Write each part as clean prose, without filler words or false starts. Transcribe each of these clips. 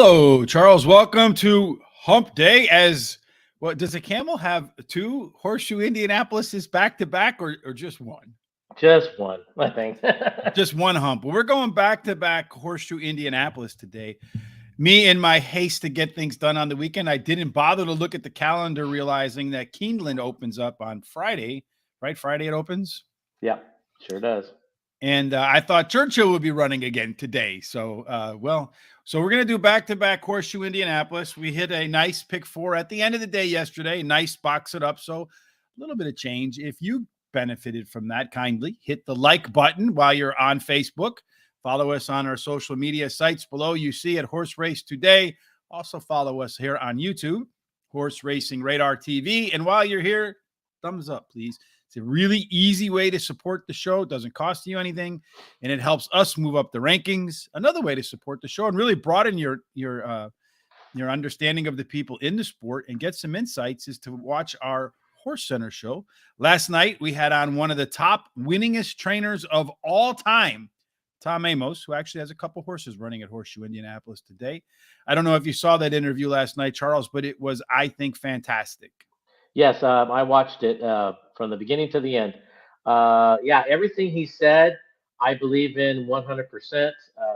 Hello, Charles. Welcome to Hump Day. Does a camel have two Horseshoe Indianapolis back to back or just one? Just one, I think. Just one hump. Well, we're going back to back Horseshoe Indianapolis today. Me, in my haste to get things done on the weekend, I didn't bother to look at the calendar, realizing that Keeneland opens up on Friday, right? Friday it opens. Yeah, sure does. And I thought Churchill would be running again today. So we're going to do back-to-back Horseshoe Indianapolis. We hit a nice pick four at the end of the day yesterday. Nice box it up. So a little bit of change. If you benefited from that, kindly hit the like button while you're on Facebook. Follow us on our social media sites below. You see at Horse Race Today. Also follow us here on YouTube, Horse Racing Radar TV. And while you're here, thumbs up, please. It's a really easy way to support the show. It doesn't cost you anything, and it helps us move up the rankings. Another way to support the show and really broaden your understanding of the people in the sport and get some insights is to watch our Horse Center show. Last night, we had on one of the top winningest trainers of all time, Tom Amos, who actually has a couple horses running at Horseshoe Indianapolis today. I don't know if you saw that interview last night, Charles, but it was, I think, fantastic. Yes, I watched it from the beginning to the end. Yeah, everything he said, I believe in 100%.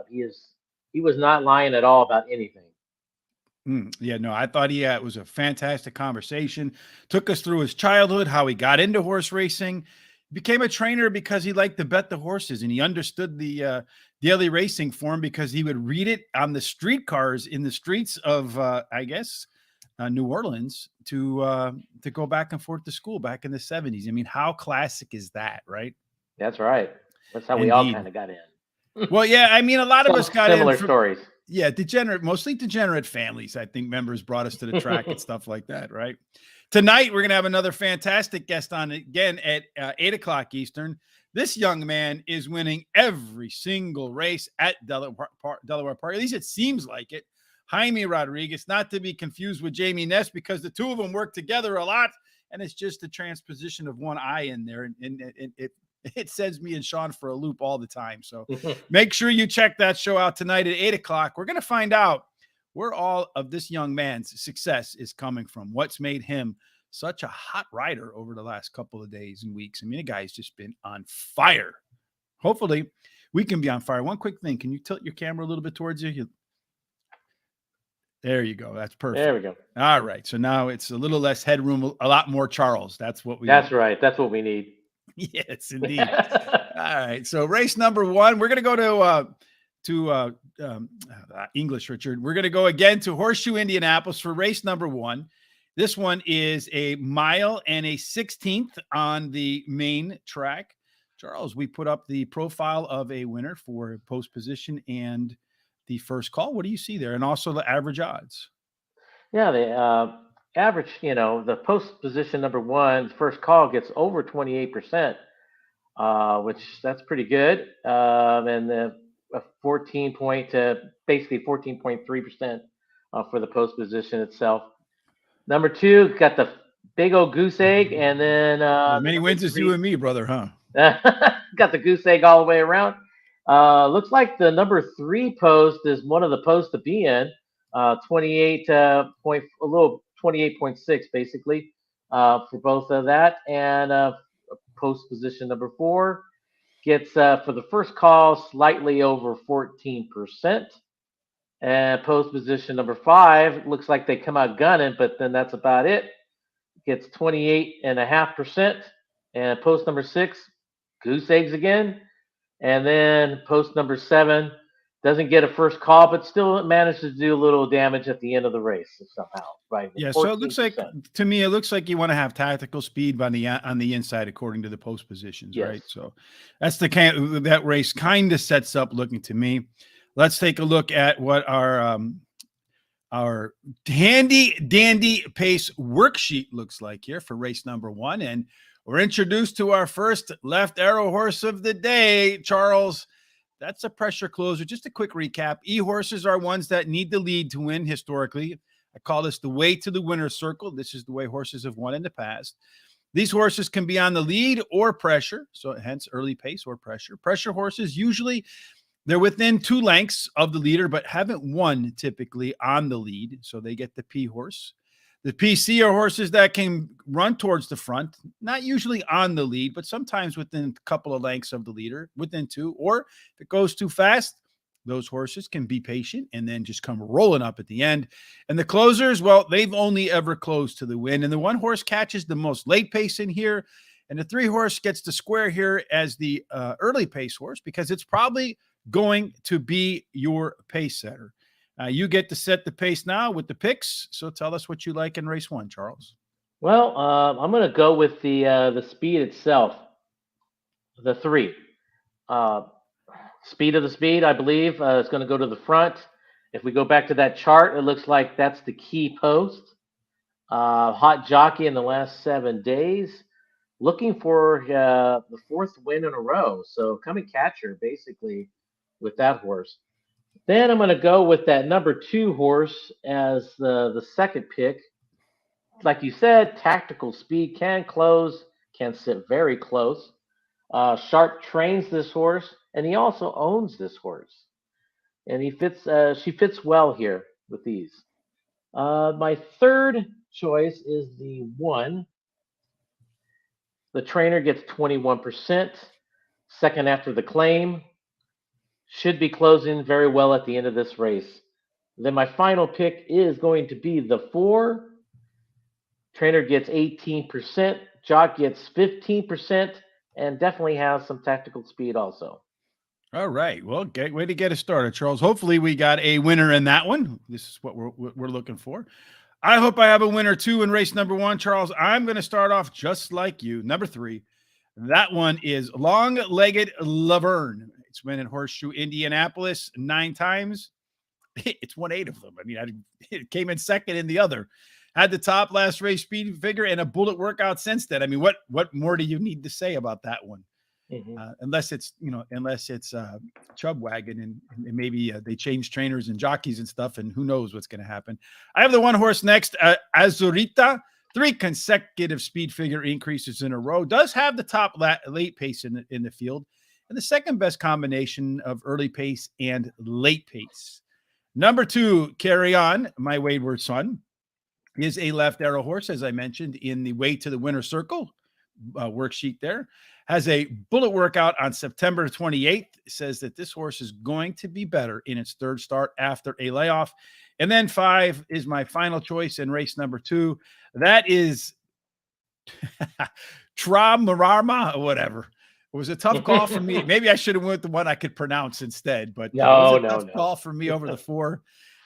He was not lying at all about anything. Yeah, no, I thought it was a fantastic conversation. Took us through his childhood, how he got into horse racing, became a trainer because he liked to bet the horses, and he understood the daily racing form because he would read it on the streetcars in the streets of, New Orleans to go back and forth to school back in the 70s. I mean, how classic is that, right? That's right. That's how we all Indeed. kind of got in. Well, yeah, I mean, a lot of us got similar in from, stories. yeah, mostly degenerate families. I think members brought us to the track and stuff like that, right? Tonight, we're going to have another fantastic guest on again at 8 o'clock Eastern. This young man is winning every single race at Delaware Park. At least it seems like it. Jaime Rodriguez, not to be confused with Jamie Ness, because the two of them work together a lot, and it's just the transposition of one I in there, and it sends me and Sean for a loop all the time. So make sure you check that show out tonight at 8 o'clock. We're going to find out where all of this young man's success is coming from, what's made him such a hot rider over the last couple of days and weeks. I mean, the guy's just been on fire. Hopefully, we can be on fire. One quick thing. Can you tilt your camera a little bit towards you? There you go. That's perfect. There we go. All right. So now it's a little less headroom, a lot more Charles. That's what we That's need. Right. That's what we need. Yes, indeed. All right. So race number one, we're going to go to English, Richard. We're going to go again to Horseshoe Indianapolis for race number one. This one is a mile and a 16th on the main track. Charles, we put up the profile of a winner for post position and the first call. What do you see there? And also the average odds. Yeah, the average, the post position number one, first call gets over 28%, which that's pretty good. And the 14.3% for the post position itself. Number two, got the big old goose egg, and then many wins as you and me, brother, huh? Got the goose egg all the way around. Looks like the number three post is one of the posts to be in. 28.6 basically for both of that, and post position number four gets for the first call slightly over 14%, and post position number five looks like they come out gunning, but then that's about it. Gets 28.5%, and post number six, goose eggs again, and then post number seven doesn't get a first call, but still manages to do a little damage at the end of the race somehow. Right? Yeah. 14%. So it looks like, to me, it looks like you want to have tactical speed on the inside, according to the post positions, yes. Right? So that's that race kind of sets up looking to me. Let's take a look at what our handy dandy pace worksheet looks like here for race number one, and we're introduced to our first left arrow horse of the day, Charles. That's a pressure closer. Just a quick recap. E-horses are ones that need the lead to win historically. I call this the way to the winner's circle. This is the way horses have won in the past. These horses can be on the lead or pressure, so hence early pace or pressure. Pressure horses usually They're within 2 lengths of the leader, but haven't won typically on the lead, so they get the P horse. The PC are horses that can run towards the front, not usually on the lead, but sometimes within a couple of lengths of the leader, within 2. Or if it goes too fast, those horses can be patient and then just come rolling up at the end. And the closers, well, they've only ever closed to the win. And the 1 horse catches the most late pace in here. And the 3 horse gets the square here as the early pace horse because it's probably going to be your pace setter. You get to set the pace now with the picks. So tell us what you like in race 1, Charles. Well, I'm going to go with the speed itself, the 3. Uh, Speed of the speed, I believe, is going to go to the front. If we go back to that chart, it looks like that's the key post. Hot jockey in the last 7 days. Looking for the 4th win in a row. So coming catcher, basically, with that horse. Then I'm going to go with that number 2 horse as the second pick. Like you said, tactical speed, can close, can sit very close. Sharp trains this horse, and he also owns this horse. And she fits well here with these. My third choice is the 1. The trainer gets 21%. Second after the claim. Should be closing very well at the end of this race. Then my final pick is going to be the 4. Trainer gets 18%. Jock gets 15%. And definitely has some tactical speed also. All right. Well, way to get us started, Charles. Hopefully we got a winner in that one. This is what we're looking for. I hope I have a winner too in race number 1, Charles. I'm going to start off just like you. Number 3. That one is Long-Legged Laverne. It's been in Horseshoe Indianapolis 9 times. It's won 8 of them. I mean, it came in second in the other. Had the top last race speed figure and a bullet workout since then. I mean, what more do you need to say about that one? Mm-hmm. Unless it's Chub Wagon and maybe they change trainers and jockeys and stuff, and who knows what's going to happen. I have the 1 horse next, Azurita. 3 consecutive speed figure increases in a row. Does have the top late pace in the field, and the second best combination of early pace and late pace. Number 2, Carry On, My Wayward Son, is a left arrow horse, as I mentioned, in the Way to the Winner Circle worksheet there. Has a bullet workout on September 28th. Says that this horse is going to be better in its 3rd start after a layoff. And then 5 is my final choice in race number 2. That is Tramarama or whatever. It was a tough call for me. Maybe I should have went with the one I could pronounce instead, but it was a tough call for me over the 4.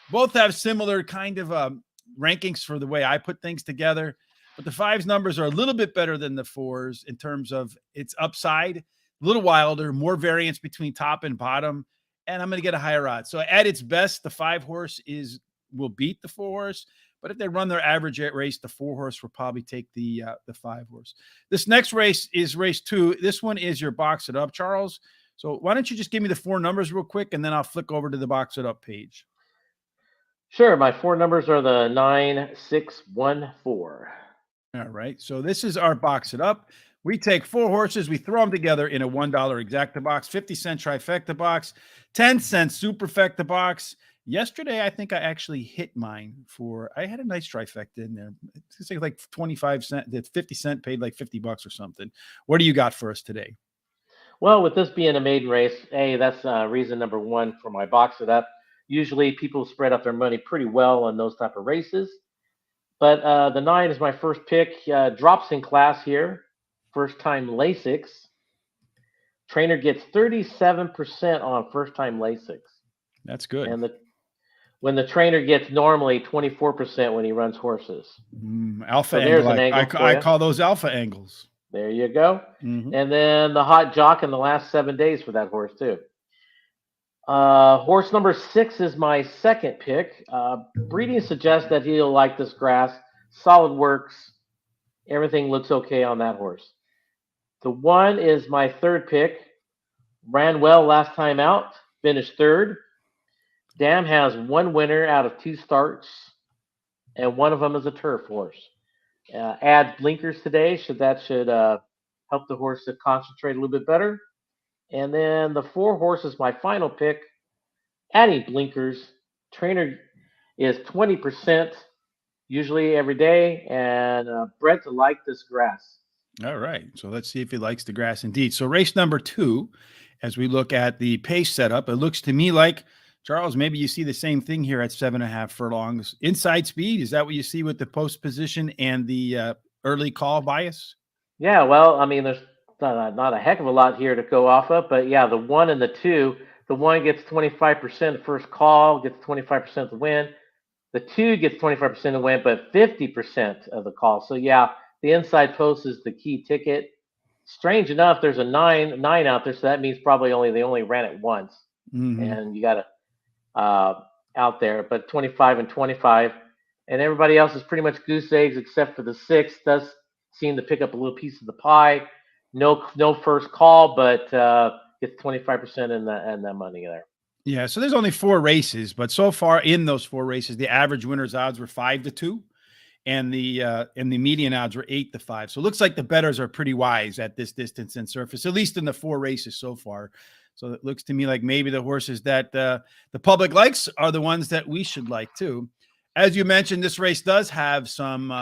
Both have similar kind of rankings for the way I put things together. But the 5's numbers are a little bit better than the 4's in terms of its upside, a little wilder, more variance between top and bottom, and I'm going to get a higher odds. So at its best, the 5 horse will beat the 4 horse, but if they run their average race, the 4 horse will probably take the 5 horse. This next race is race 2. This one is your box it up, Charles. So why don't you just give me the 4 numbers real quick, and then I'll flick over to the box it up page. Sure. My 4 numbers are the 9, 6, 1, 4. All right. So this is our box it up. We take 4 horses, we throw them together in a $1 exacta box, 50-cent trifecta box, 10-cent superfecta box. Yesterday, I think I actually hit mine I had a nice trifecta in there. It's like 25 cents, 50 cent paid like $50 or something. What do you got for us today? Well, with this being a maiden race, that's reason number 1 for my box it up. Usually people spread up their money pretty well on those type of races. But the 9 is my first pick. Drops in class here. First time Lasix. Trainer gets 37% on first time Lasix. That's good. And when the trainer gets normally 24% when he runs horses. Alpha angle. I call those alpha angles. There you go. Mm-hmm. And then the hot jock in the last 7 days for that horse too. Horse number 6 is my second pick. Breeding suggests that he'll like this grass. Solid works. Everything looks okay on that horse. The 1 is my third pick. Ran well last time out. Finished 3rd. Dam has 1 winner out of 2 starts. And one of them is a turf horse. Add blinkers today. That should help the horse to concentrate a little bit better. And then the 4 horses, my final pick, adding blinkers. Trainer is 20% usually every day, and bred to like this grass. All right. So let's see if he likes the grass indeed. So race number 2, as we look at the pace setup, it looks to me like, Charles, maybe you see the same thing here at 7.5 furlongs. Inside speed, is that what you see with the post position and the early call bias? Yeah, well, I mean, there's not a heck of a lot here to go off of, but yeah, the 1 and the 2, the 1 gets 25% the first call, gets 25% of the win. The 2 gets 25% of the win, but 50% of the call. So yeah, the inside post is the key ticket. Strange enough, there's a nine out there, so that means probably they only ran it once, Mm-hmm. and you got to out there. But 25 and 25, and everybody else is pretty much goose eggs except for the 6. Does seem to pick up a little piece of the pie. No first call, but gets 25% in that money there. Yeah, so there's only 4 races, but so far in those 4 races, the average winner's odds were 5-2, and the median odds were 8-5. So it looks like the bettors are pretty wise at this distance and surface, at least in the 4 races so far. So it looks to me like maybe the horses that the public likes are the ones that we should like too. As you mentioned, this race does have some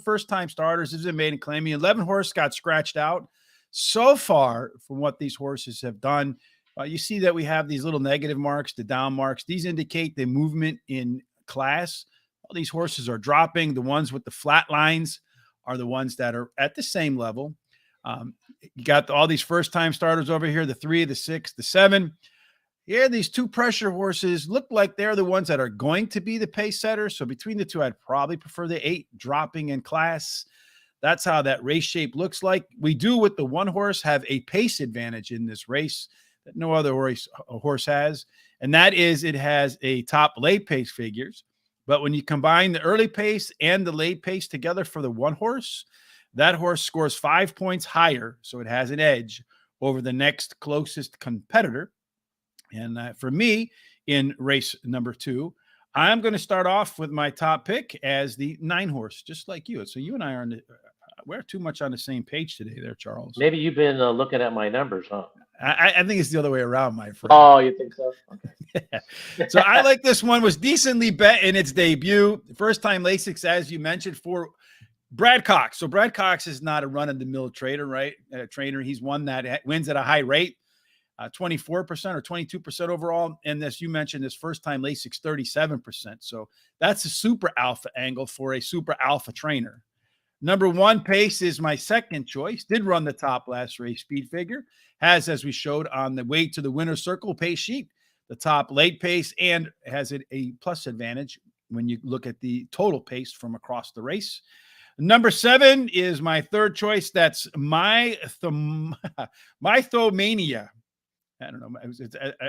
first time starters. This is a maiden claim. The 11 horse got scratched out so far from what these horses have done. You see that we have these little negative marks, the down marks. These indicate the movement in class. All these horses are dropping. The ones with the flat lines are the ones that are at the same level. You got all these first-time starters over here, the 3, the 6, the 7. Here, these 2 pressure horses look like they're the ones that are going to be the pace setters. So between the 2, I'd probably prefer the 8 dropping in class. That's how that race shape looks like. We do, with the 1 horse, have a pace advantage in this race that no other horse has, and that is it has a top late pace figures. But when you combine the early pace and the late pace together for the 1 horse, that horse scores 5 points higher, so it has an edge over the next closest competitor. And for me, in race number 2, I'm going to start off with my top pick as the 9 horse, just like you. So you and I are we're too much on the same page today there, Charles. Maybe you've been looking at my numbers, huh? I think it's the other way around, my friend. Oh, you think so? Okay. So I like this one. Was decently bet in its debut. First time Lasix, as you mentioned, for Brad Cox. So Brad Cox is not a run-of-the-mill trader, right? Trainer. He's one that wins at a high rate, 24% or 22% overall. And as you mentioned, this first time Lasix, 37%. So that's a super alpha angle for a super alpha trainer. Number 1 pace is my second choice. Did run the top last race speed figure. Has, as we showed on the way to the winner's circle pace sheet, the top late pace, and has a plus advantage when you look at the total pace from across the race. Number 7 is my third choice. That's Mythomania. I don't know.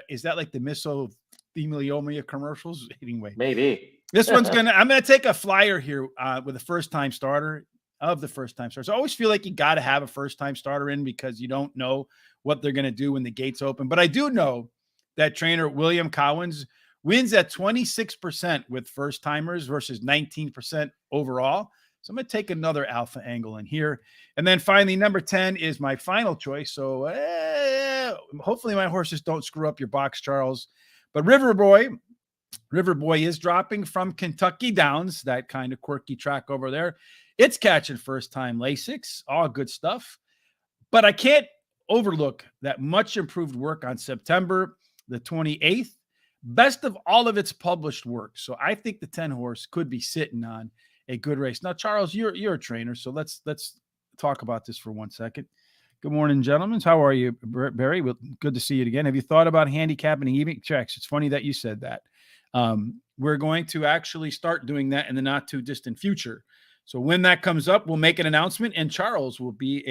Is that like the mesothelioma commercials? Anyway, Maybe. this one's I'm going to take a flyer here with a first-time starter of the first-time starters. I always feel like you got to have a first-time starter in because you don't know what they're going to do when the gates open. But I do know that trainer William Cowens wins at 26% with first-timers versus 19% overall. So I'm going to take another alpha angle in here. And then finally, number 10 is my final choice. So hopefully my horses don't screw up your box, Charles. But River Boy is dropping from Kentucky Downs, that kind of quirky track over there. It's catching first-time Lasix, all good stuff. But I can't overlook that much improved work on September the 28th. Best of all of its published work. So I think the 10 horse could be sitting on a good race. Now, Charles, you're a trainer, so let's talk about this for 1 second. Good morning, gentlemen. How are you, Barry? Good to see you again. Have you thought about handicapping evening checks? It's funny that you said that. We're going to actually start doing that in the not too distant future. So when that comes up, we'll make an announcement, and Charles will be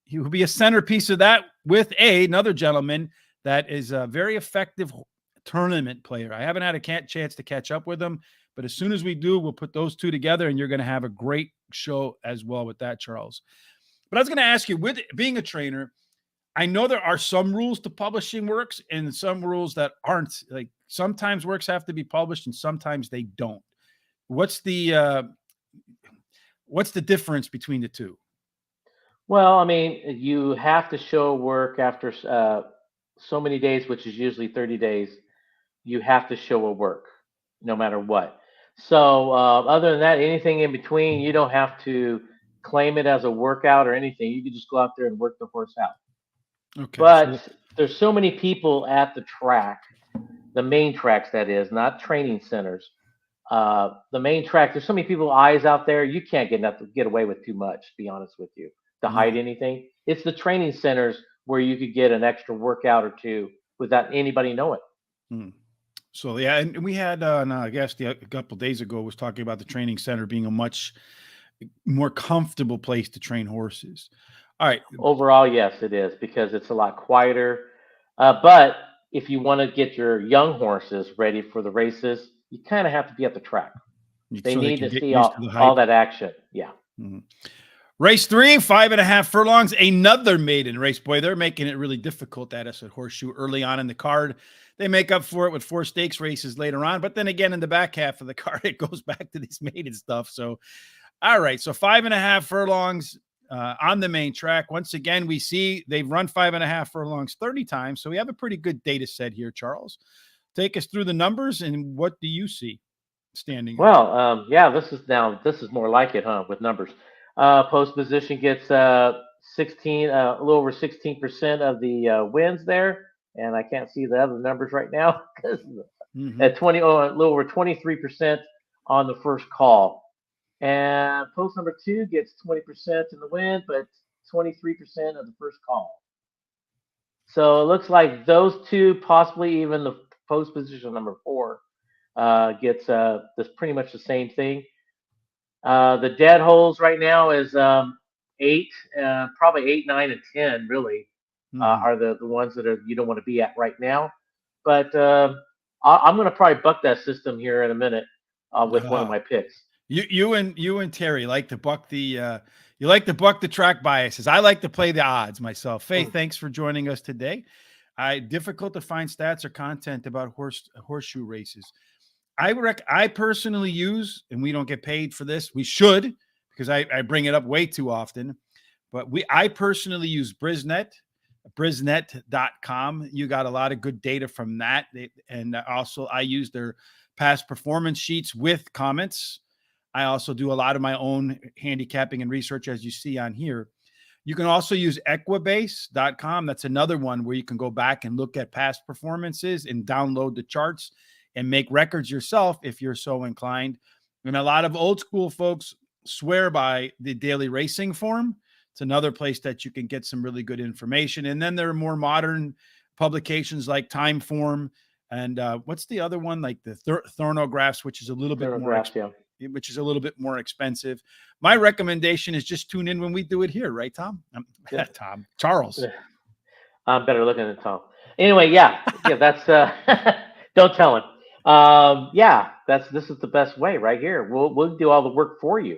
he will be a centerpiece of that with another gentleman that is a very effective tournament player. I haven't had a chance to catch up with him, but as soon as we do, we'll put those 2 together, and you're going to have a great show as well with that, Charles. But I was going to ask you, with being a trainer, I know there are some rules to publishing works and some rules that aren't. Like sometimes works have to be published and sometimes they don't. What's the difference between the 2? Well, I mean, you have to show work after so many days, which is usually 30 days. You have to show a work no matter what. So, other than that, anything in between, you don't have to claim it as a workout or anything. You can just go out there and work the horse out. Okay. So But there's so many people at the track, the main tracks, that is, not training centers. The main track, there's so many people eyes out there. You can't get away with too much, to be honest with you, to hide no. anything. It's the training centers where you could get an extra workout or two without anybody knowing. Hmm. So yeah, and we had no, I guess a couple days ago was talking about the training center being a much more comfortable place to train horses. All right. Overall, yes, it is because it's a lot quieter. But if you want to get your young horses ready for the races, you kind of have to be at the track. They So they need can to get see used to the all hype. that action. Yeah. Mhm. Race 3, 5.5 furlongs, another maiden race. Boy, they're making it really difficult at us at Horseshoe early on in the card. They make up for it with 4 stakes races later on, but then again in the back half of the card, it goes back to this maiden stuff. So, all right, so 5.5 furlongs on the main track. Once again, we see they've run 5.5 furlongs 30 times, so we have a pretty good data set here. Charles, take us through the numbers and what do you see standing out? Well, yeah, this is more like it, huh? With numbers, post position gets 16, a little over 16% of the wins there, and I can't see the other numbers right now because Mm-hmm. at 20, oh, a little over 23% on the first call, and post number two gets 20% in the win, but 23% of the first call. So it looks like those two, possibly even the post position number four, gets this pretty much the same thing. The dead holes right now is eight, probably eight, nine, and 10. Really Mm-hmm. are the ones that you don't want to be at right now. But I'm going to probably buck that system here in a minute with one of my picks. You and Terry like to buck the you like to buck the track biases. I like to play the odds myself. Faye, thanks for joining us today. Difficult to find stats or content about horseshoe races. I personally use, and we don't get paid for this. We should, because I bring it up way too often. But I personally use Brisnet.com. You got a lot of good data from that. And also I use their past performance sheets with comments. I also do a lot of my own handicapping and research, as you see on here. You can also use equibase.com. That's another one where you can go back and look at past performances and download the charts and make records yourself if you're so inclined. And a lot of old school folks swear by the daily racing form. It's another place that you can get some really good information. And then there are more modern publications like Timeform and what's the other one, like the Thornographs, which is a little bit more Graphs, yeah. which is a little bit more expensive. My recommendation is just tune in when we do it here, right, Tom? Yeah. Charles. I'm better looking than Tom. Anyway, yeah, that's don't tell him. Yeah, this is the best way right here. We'll do all the work for you.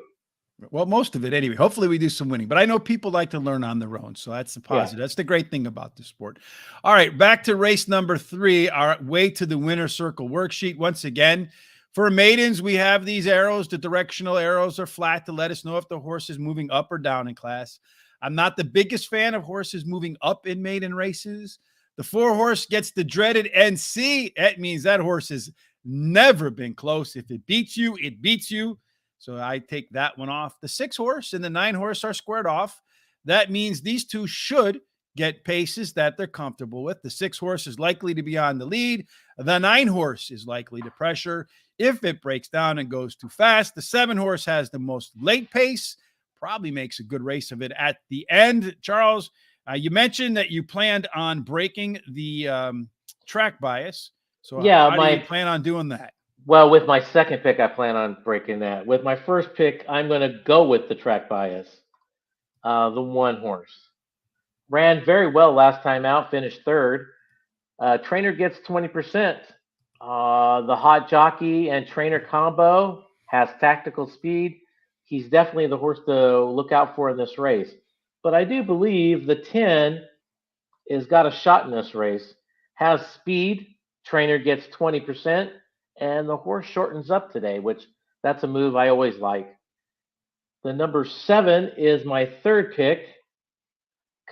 Well, most of it anyway. Hopefully we do some winning, but I know people like to learn on their own. So that's the Yeah. positive. That's the great thing about the sport. All right, back to race number 3, our way to the winner circle worksheet. Once again, for maidens, we have these arrows. The directional arrows are flat to let us know if the horse is moving up or down in class. I'm not the biggest fan of horses moving up in maiden races. The 4 horse gets the dreaded NC. That means that horse has never been close. If it beats you, it beats you. So I take that one off. The 6 horse and the 9 horse are squared off. That means these two should get paces that they're comfortable with. The 6 horse is likely to be on the lead. The 9 horse is likely to pressure. If it breaks down and goes too fast, the 7 horse has the most late pace, probably makes a good race of it at the end. Charles, you mentioned that you planned on breaking the track bias. So Yeah, how do you plan on doing that? well, with my second pick, I plan on breaking that. With my first pick, I'm going to go with the track bias. The 1 horse ran very well last time out, finished third. Trainer gets 20%. The hot jockey and trainer combo has tactical speed. He's definitely the horse to look out for in this race. But I do believe the 10 has got a shot in this race. Has speed. Trainer gets 20%. And the horse shortens up today, which that's a move I always like. The number 7 is my third pick.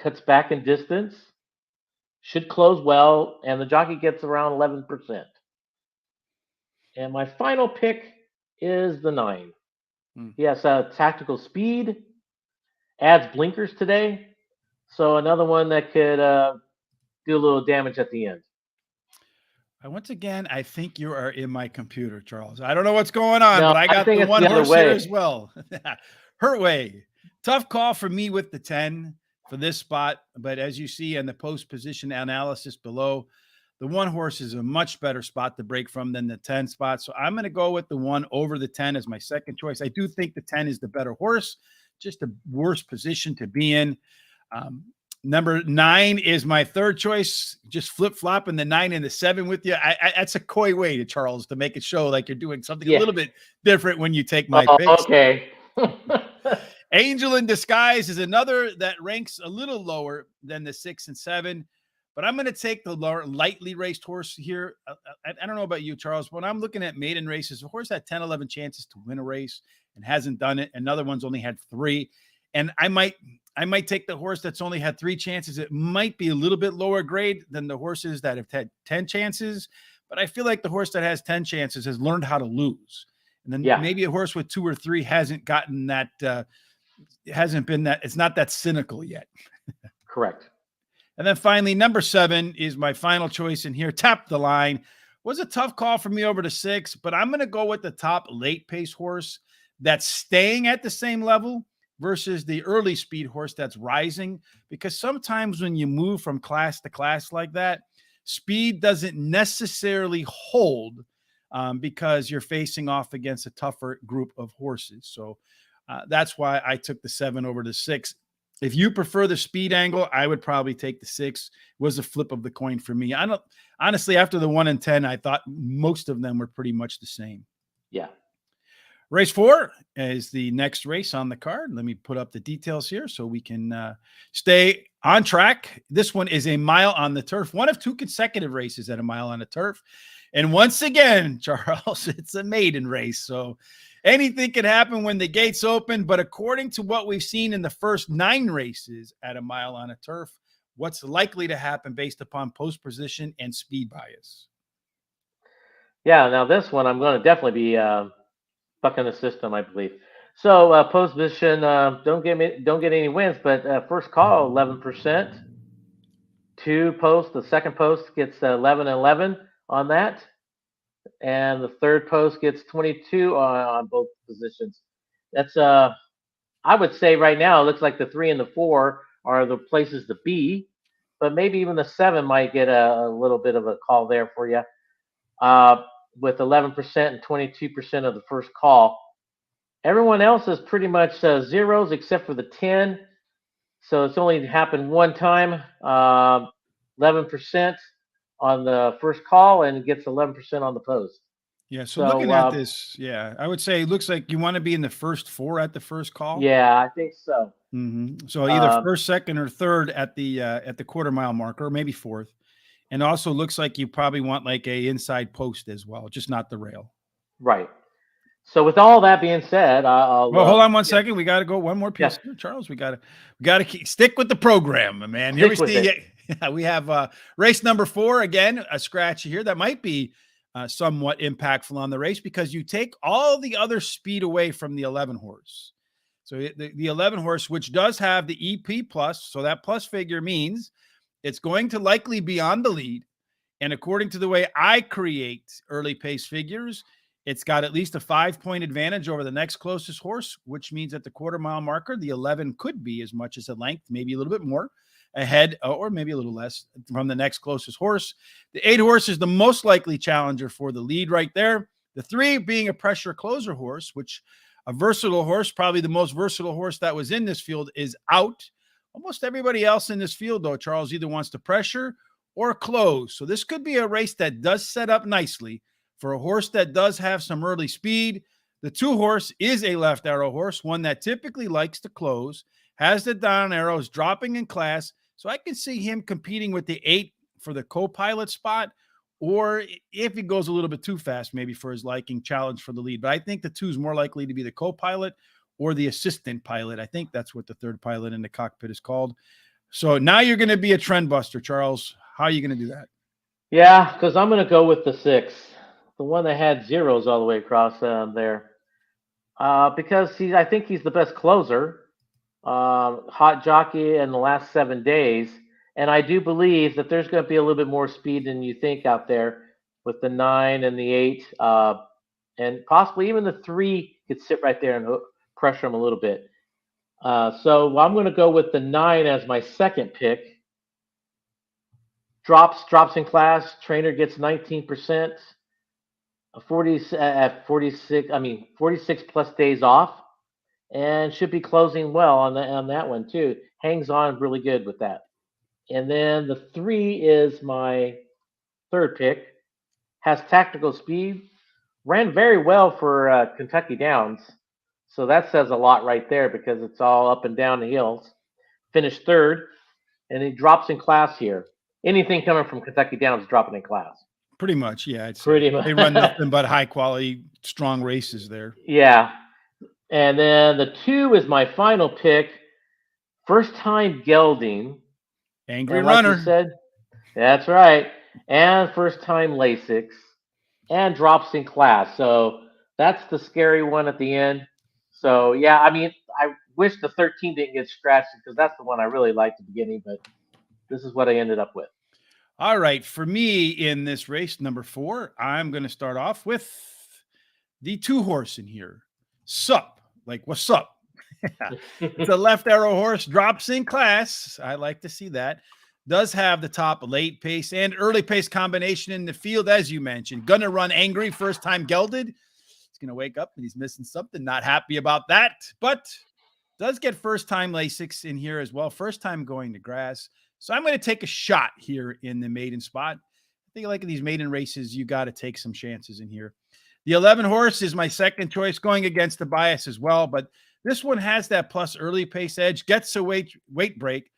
cuts back in distance, should close well, and the jockey gets around 11%. And my final pick is the 9. Hmm. He has tactical speed, adds blinkers today, so another one that could do a little damage at the end. Once again, I think you are in my computer, Charles. I don't know what's going on, No, but I I got think the it's one the other horse here way. as well. Hurt way. Tough call for me with the 10 for this spot. But as you see in the post position analysis below, the one horse is a much better spot to break from than the 10 spot. So I'm going to go with the 1 over the 10 as my second choice. I do think the 10 is the better horse, just a worse position to be in. Um, Number 9 is my third choice. Just flip flopping the 9 and the 7 with you. That's a coy way to Charles to make it show like you're doing something a Yeah. little bit different when you take my Oh, picks. okay. Angel in Disguise is another that ranks a little lower than the 6 and 7, but I'm going to take the lightly raced horse here. I don't know about you, Charles, but when I'm looking at maiden races, a horse had 10, 11 chances to win a race and hasn't done it. Another one's only had 3. And I might take the horse that's only had 3 chances. It might be a little bit lower grade than the horses that have had 10 chances, but I feel like the horse that has 10 chances has learned how to lose. And then Yeah. maybe a horse with 2 or 3 hasn't gotten that, hasn't been that, it's not that cynical yet. Correct. And then finally, number 7 is my final choice in here. Tap the Line. Was a tough call for me over to 6, but I'm going to go with the top late pace horse that's staying at the same level versus the early speed horse that's rising, because sometimes when you move from class to class like that, speed doesn't necessarily hold because you're facing off against a tougher group of horses. So that's why I took the 7 over the 6. If you prefer the speed angle, I would probably take the 6. It was a flip of the coin for me. I don't honestly, after the 1 and 10, I thought most of them were pretty much the same. Yeah. Race 4 is the next race on the card. Let me put up the details here so we can stay on track. This one is a mile on the turf, one of 2 consecutive races at a mile on the turf. And once again, Charles, it's a maiden race. So anything can happen when the gates open. But according to what we've seen in the first 9 races at a mile on a turf, what's likely to happen based upon post position and speed bias? Yeah. Now this one, I'm going to definitely be bucking the system, I believe. So post position, don't get any wins, but first call 11%. 2 posts, the second post gets 11 and 11 on that, and the third post gets 22 on both positions. That's I would say right now it looks like the 3 and the 4 are the places to be, but maybe even the 7 might get a little bit of a call there for you. With 11% and 22% of the first call. Everyone else is pretty much zeros except for the 10. So it's only happened one time. 11% on the first call and it gets 11% on the post. Yeah. So looking So at this, yeah, I would say it looks like you want to be in the first 4 at the first call. yeah, I think so. So either Uh, first, second, or third at the quarter mile marker, or maybe fourth. And also looks like you probably want like a inside post as well, just not the rail. right. So with all that being said, I'll Well, hold on one yeah, second. We got to go one more yeah, piece here, Charles. We got to stick with the program, man. Here we stick with see. it. We have race number 4 again. A scratch here that might be somewhat impactful on the race because you take all the other speed away from the 11 horse. So the 11 horse, which does have the EP plus, so that plus figure means it's going to likely be on the lead. And according to the way I create early pace figures, it's got at least a 5-point advantage over the next closest horse, which means at the quarter mile marker, the 11 could be as much as a length, maybe a little bit more ahead, or maybe a little less from the next closest horse. The 8 horse is the most likely challenger for the lead right there. The 3 being a pressure closer horse, which a versatile horse, probably the most versatile horse that was in this field, is out. Almost everybody else in this field, though, Charles, either wants to pressure or close. So this could be a race that does set up nicely for a horse that does have some early speed. The 2 horse is a left arrow horse, one that typically likes to close, has the down arrows dropping in class. So I can see him competing with the 8 for the co-pilot spot, or if he goes a little bit too fast, maybe for his liking, challenge for the lead. But I think the 2 is more likely to be the co-pilot or the assistant pilot. I think that's what the third pilot in the cockpit is called. So now you're going to be a trend buster, Charles. How are you going to do that? Yeah, because I'm going to go with the 6, the one that had zeros all the way across there. Because I think he's the best closer, hot jockey in the last 7 days, and I do believe that there's going to be a little bit more speed than you think out there with the 9 and the 8, and possibly even the 3 could sit right there and pressure him a little bit. So I'm going to go with the 9 as my second pick. Drops in class. Trainer gets 19%. 46 plus days off, and should be closing well on that one too. Hangs on really good with that. And then the 3 is my third pick. Has tactical speed. Ran very well for Kentucky Downs. So that says a lot right there because it's all up and down the hills. Finished third, and he drops in class here. Anything coming from Kentucky Downs dropping in class. Pretty much, yeah. It's Pretty much. They run nothing but high quality, strong races there. Yeah. And then the 2 is my final pick. First time gelding. Angry and runner. Like you said, that's right. And first time Lasix. And drops in class. So that's the scary one at the end. So yeah, I mean, I wish the 13 didn't get scratched because that's the one I really liked at the beginning, but this is what I ended up with. All right. For me in this race, number 4, I'm going to start off with the 2 horse in here. Sup. Like, what's up? It's a left arrow horse, drops in class. I like to see that. Does have the top late pace and early pace combination in the field, as you mentioned. Gonna run angry, first time gelded. He's going to wake up and he's missing something. Not happy about that, but does get first time Lasix in here as well. First time going to grass. So I'm going to take a shot here in the maiden spot. I think like in these maiden races, you got to take some chances in here. The 11 horse is my second choice, going against the bias as well, but this one has that plus early pace edge, gets a weight break.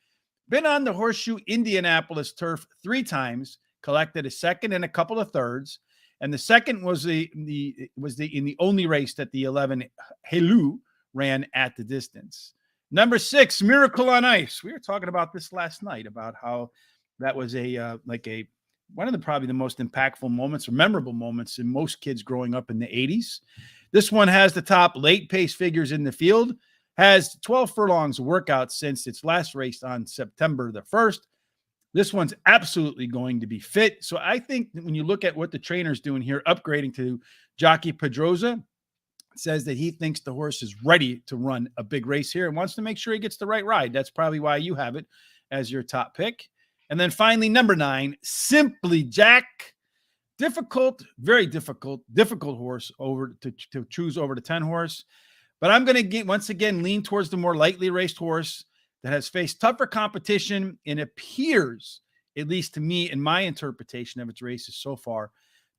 Been on the Horseshoe Indianapolis turf 3 times, collected a second and a couple of thirds, and the second was in the only race that the 11 Helu ran at the distance. Number 6, Miracle on Ice. We were talking about this last night about how that was one of the probably the most impactful moments or memorable moments in most kids growing up in the 80s. This one has the top late pace figures in the field, has 12 furlongs of workout since its last race on September the 1st. This one's absolutely going to be fit. So I think when you look at what the trainer's doing here, upgrading to Jockey Pedroza, says that he thinks the horse is ready to run a big race here and wants to make sure he gets the right ride. That's probably why you have it as your top pick. And then finally, number 9, Simply Jack. Difficult, very difficult horse over to choose over the 10 horse. But I'm going to once again lean towards the more lightly raced horse that has faced tougher competition and appears, at least to me in my interpretation of its races so far,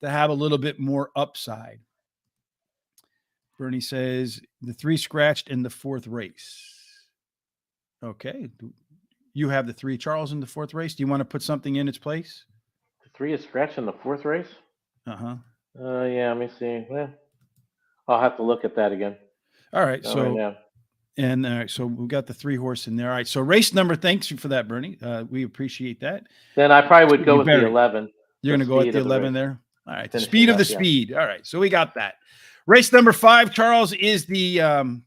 to have a little bit more upside. Bernie says the 3 scratched in the 4th race. Okay. You have the 3, Charles, in the 4th race. Do you want to put something in its place? The 3 is scratched in the 4th race? Uh-huh. Yeah, let me see. Well, I'll have to look at that again. All right. So we got the 3 horse in there. All right. So race number, thanks for that, Bernie. We appreciate that. Then I probably would go with the 11. You're going to go with the 11 there? All right. The speed of the speed. All right. So we got that. Race number 5, Charles, is the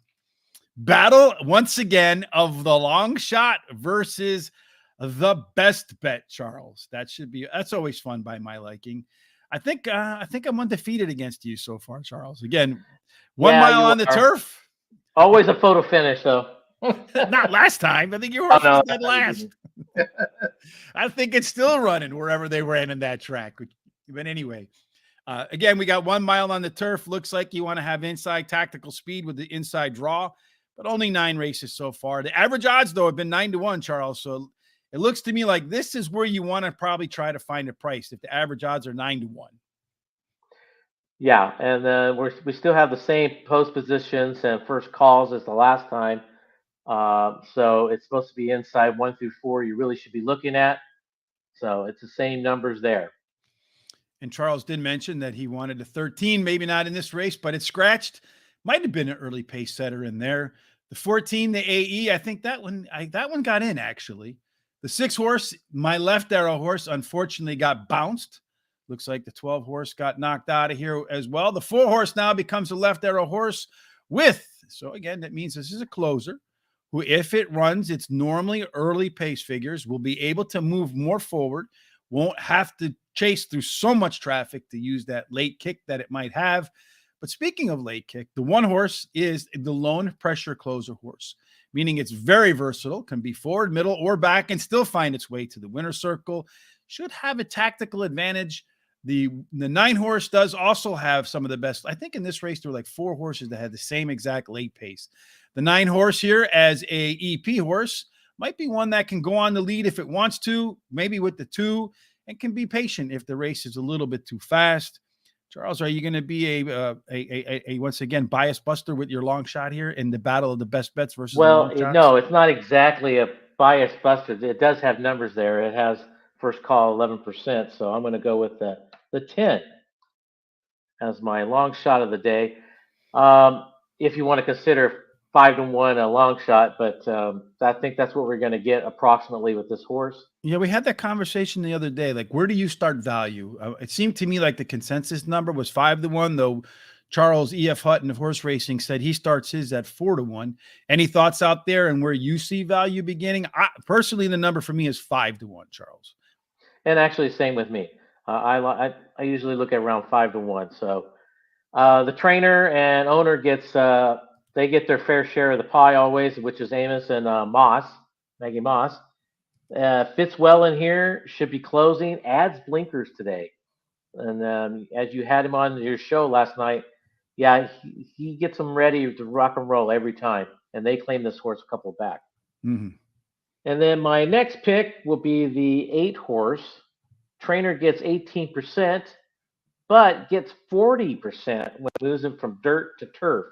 battle once again of the long shot versus the best bet, Charles. That's always fun by my liking. I think I'm undefeated against you so far, Charles. Again, 1 mile on the turf. Always a photo finish, though. Not last time. I think your horse was dead last. I think it's still running wherever they ran in that track. But anyway, again, we got 1 mile on the turf. Looks like you want to have inside tactical speed with the inside draw, but only 9 races so far. The average odds, though, have been 9-1, Charles. So it looks to me like this is where you want to probably try to find a price if the average odds are 9-1. Yeah, and we still have the same post positions and first calls as the last time. So it's supposed to be inside 1 through 4. You really should be looking at. So it's the same numbers there. And Charles did mention that he wanted a 13, maybe not in this race, but it scratched. Might have been an early pace setter in there. The 14, the AE, I think that one got in actually. The 6 horse, my left arrow horse, unfortunately got bounced. Looks like the 12 horse got knocked out of here as well. The 4 horse now becomes a left arrow horse so again, that means this is a closer who, if it runs its normally early pace figures, will be able to move more forward, won't have to chase through so much traffic to use that late kick that it might have. But speaking of late kick, the 1 horse is the lone pressure closer horse, meaning it's very versatile, can be forward, middle, or back, and still find its way to the winner's circle. Should have a tactical advantage. The 9 horse does also have some of the best. I think in this race, there were like 4 horses that had the same exact late pace. The 9 horse here as a EP horse might be one that can go on the lead if it wants to, maybe with the 2, and can be patient if the race is a little bit too fast. Charles, are you going to be a once again bias buster with your long shot here in the battle of the best bets versus the long shots? No, it's not exactly a bias buster. It does have numbers there. It has first call 11%, so I'm going to go with the 10 as my long shot of the day. If you want to consider 5-1 a long shot, but I think that's what we're going to get approximately with this horse. Yeah, we had that conversation the other day. Like, where do you start value? It seemed to me like the consensus number was 5-1, though Charles E.F. Hutton of Horse Racing said he starts his at 4-1. Any thoughts out there and where you see value beginning? Personally, the number for me is 5-1, Charles. And actually, same with me. I usually look at around 5-1. So the trainer and owner they get their fair share of the pie always, which is Amos and Maggie Moss. Fits well in here, should be closing, adds blinkers today. And as you had him on your show last night, yeah, he gets them ready to rock and roll every time. And they claim this horse a couple back. Mm-hmm. And then my next pick will be the 8 horse. Trainer gets 18%, but gets 40% when moving from dirt to turf.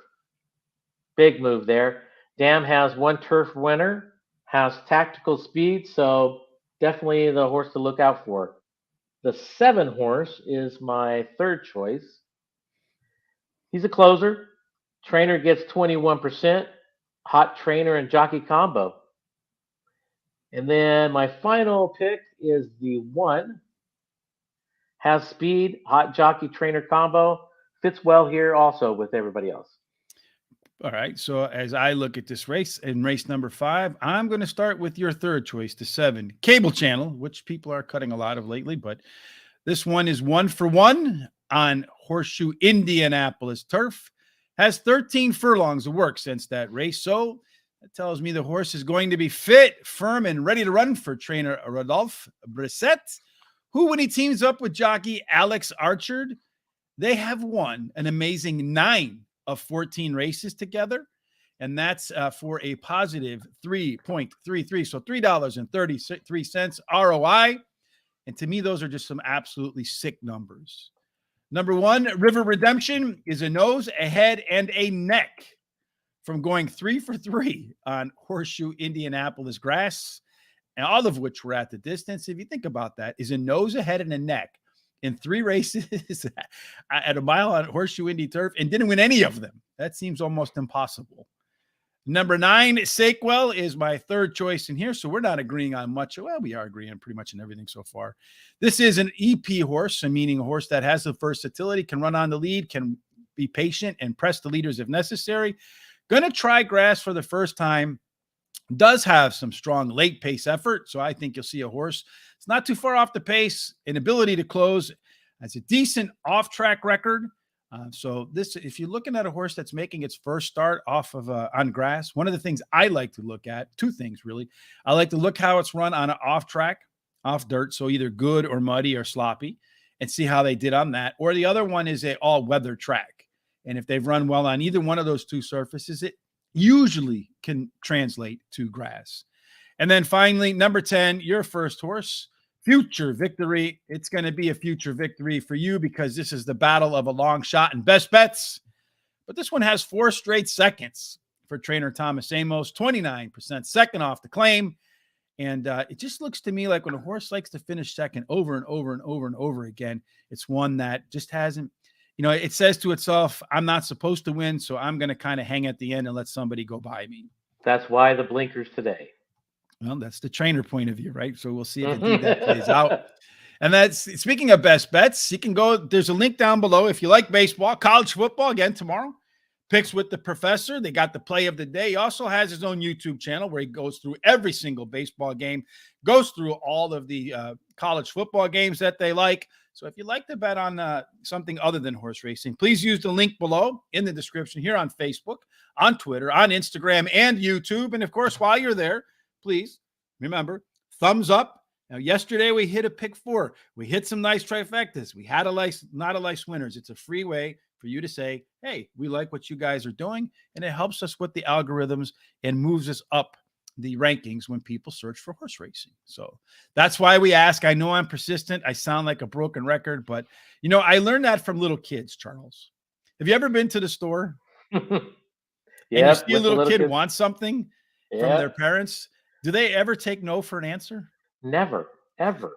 Big move there. Dam has 1 turf winner, has tactical speed, so definitely the horse to look out for. The 7 horse is my third choice. He's a closer. Trainer gets 21%. Hot trainer and jockey combo. And then my final pick is the 1. Has speed, hot jockey trainer combo. Fits well here also with everybody else. All right. So as I look at this race in race number 5, I'm going to start with your third choice, the 7 Cable Channel, which people are cutting a lot of lately, but this one is 1-for-1 on Horseshoe Indianapolis turf. Has 13 furlongs of work since that race. So that tells me the horse is going to be fit, firm, and ready to run for trainer Rodolphe Brissett, who, when he teams up with jockey Alex Archard, they have won an amazing 9 of 14 races together. And that's for a positive 3.33. So $3.33 ROI. And to me, those are just some absolutely sick numbers. Number 1, River Redemption is a nose, a head, and a neck from going 3 for 3 on Horseshoe Indianapolis grass, and all of which were at the distance. If you think about that, is a nose, a head, and a neck in 3 races at a mile on Horseshoe Indy turf and didn't win any of them. That seems almost impossible. Number 9, Sakewell, is my third choice in here. So we're not agreeing on much. Well, we are agreeing pretty much on everything so far. This is an EP horse, meaning a horse that has the versatility, can run on the lead, can be patient and press the leaders if necessary. Going to try grass for the first time. Does have some strong late pace effort. So I think you'll see a horse. It's not too far off the pace, an ability to close. Has a decent off-track record. So this, if you're looking at a horse that's making its first start off of on grass, one of the things I like to look at, 2 things really. I like to look how it's run on an off track, off dirt, so either good or muddy or sloppy, and see how they did on that. Or the other one is a all-weather track. And if they've run well on either one of those 2 surfaces, it usually can translate to grass. And then finally, number 10, your first horse, Future Victory. It's going to be a future victory for you because this is the battle of a long shot and best bets. But this one has 4 straight seconds for trainer Thomas Amos, 29% second off the claim. And it just looks to me like when a horse likes to finish second over and over and over and over again, it's one that just hasn't, it says to itself, I'm not supposed to win, so I'm going to kind of hang at the end and let somebody go by me. That's why the blinkers today. Well, that's the trainer point of view, right? So we'll see if indeed that plays out. And that's speaking of best bets, you can go. There's a link down below if you like baseball, college football again tomorrow. Picks with the professor. They got the play of the day. He also has his own YouTube channel where he goes through every single baseball game, goes through all of the college football games that they like. So if you'd like to bet on something other than horse racing, please use the link below in the description here on Facebook, on Twitter, on Instagram, and YouTube. And of course, while you're there, please remember, thumbs up. Now, yesterday we hit a pick 4. We hit some nice trifectas. We had not a lice winners. It's a free way for you to say, hey, we like what you guys are doing. And it helps us with the algorithms and moves us up the rankings when people search for horse racing. So that's why we ask. I know I'm persistent. I sound like a broken record, but I learned that from little kids, Charles. Have you ever been to the store and you see a little kid want something from their parents? Do they ever take no for an answer? Never, ever.